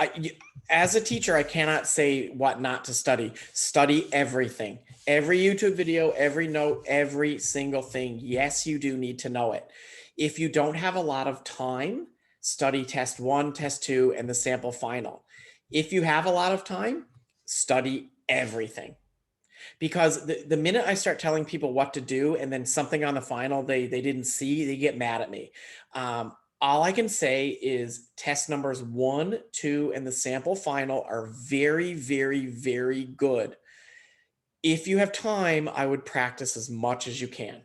as a teacher, I cannot say what not to study. Study everything, every YouTube video, every note, every single thing. Yes, you do need to know it. If you don't have a lot of time, study test 1, test 2, and the sample final. If you have a lot of time, study everything. Because the minute I start telling people what to do and then something on the final they didn't see, they get mad at me. All I can say is test numbers 1, 2, and the sample final are very, very, very good. If you have time, I would practice as much as you can.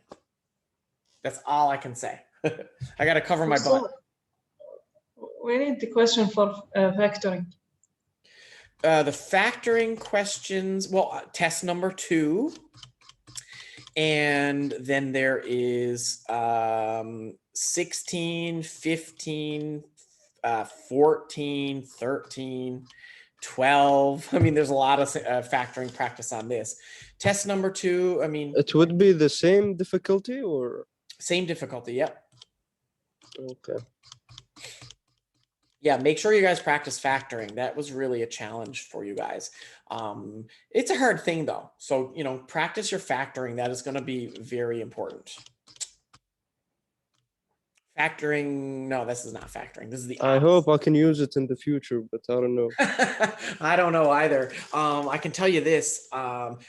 That's all I can say. I got to cover my butt. We need the question for factoring. The factoring questions, well, test number 2. And then there is 16, 15, 14, 13, 12. I mean, there's a lot of factoring practice on this. Test number 2, I mean. It would be the same difficulty or? Same difficulty, yep. Okay. Yeah, make sure you guys practice factoring. That was really a challenge for you guys. It's a hard thing though. So, practice your factoring. That is going to be very important. Factoring, no, this is not factoring. This is the opposite. I hope I can use it in the future, but I don't know. I don't know either. I can tell you this,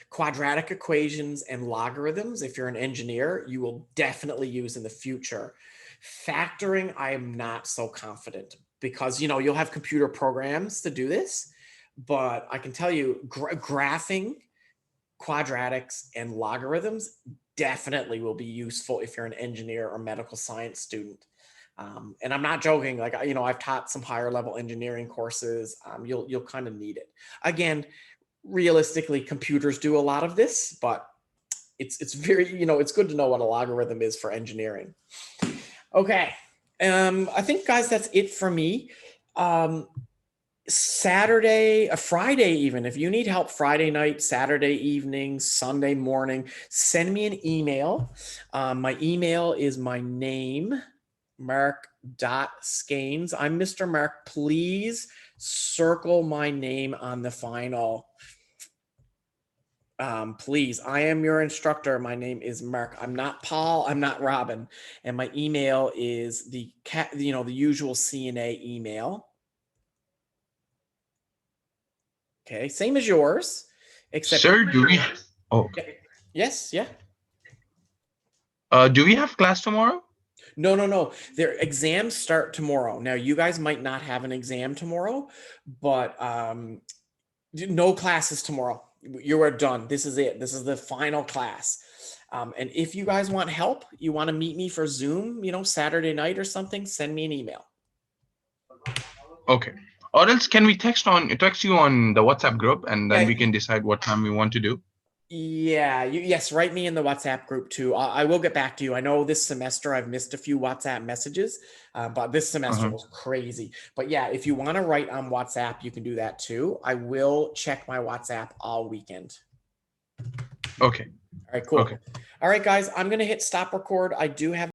quadratic equations and logarithms, if you're an engineer, you will definitely use in the future. Factoring, I am not so confident because, you'll have computer programs to do this, but I can tell you graphing, quadratics, and logarithms definitely will be useful if you're an engineer or medical science student. And I'm not joking. Like, you know, I've taught some higher level engineering courses. You'll kind of need it. Again, realistically, computers do a lot of this, but it's very, you know, it's good to know what a logarithm is for engineering. Okay. I think, guys, that's it for me. Saturday, a Friday, even if you need help Friday night, Saturday evening, Sunday morning, send me an email. My email is my name, Mark.Skanes. I'm Mr. Mark. Please circle my name on the final. Please, I am your instructor. My name is Mark. I'm not Paul. I'm not Robin. And my email is the usual CNA email. Okay, same as yours, except Sir, do we? Oh, yes, yeah. do we have class tomorrow? No. Their exams start tomorrow. Now, you guys might not have an exam tomorrow, but no classes tomorrow. You are done. This is it. This is the final class. And if you guys want help, you want to meet me for Zoom, you know, Saturday night or something, send me an email. Okay. Or else can we text you on the WhatsApp group, and then Yeah. we can decide what time we want to do? Yeah, yes, write me in the WhatsApp group too. I will get back to you. I know this semester I've missed a few WhatsApp messages, but this semester was crazy. But yeah, if you want to write on WhatsApp, you can do that too. I will check my WhatsApp all weekend. Okay. All right, cool. Okay. All right, guys, I'm going to hit stop record. I do have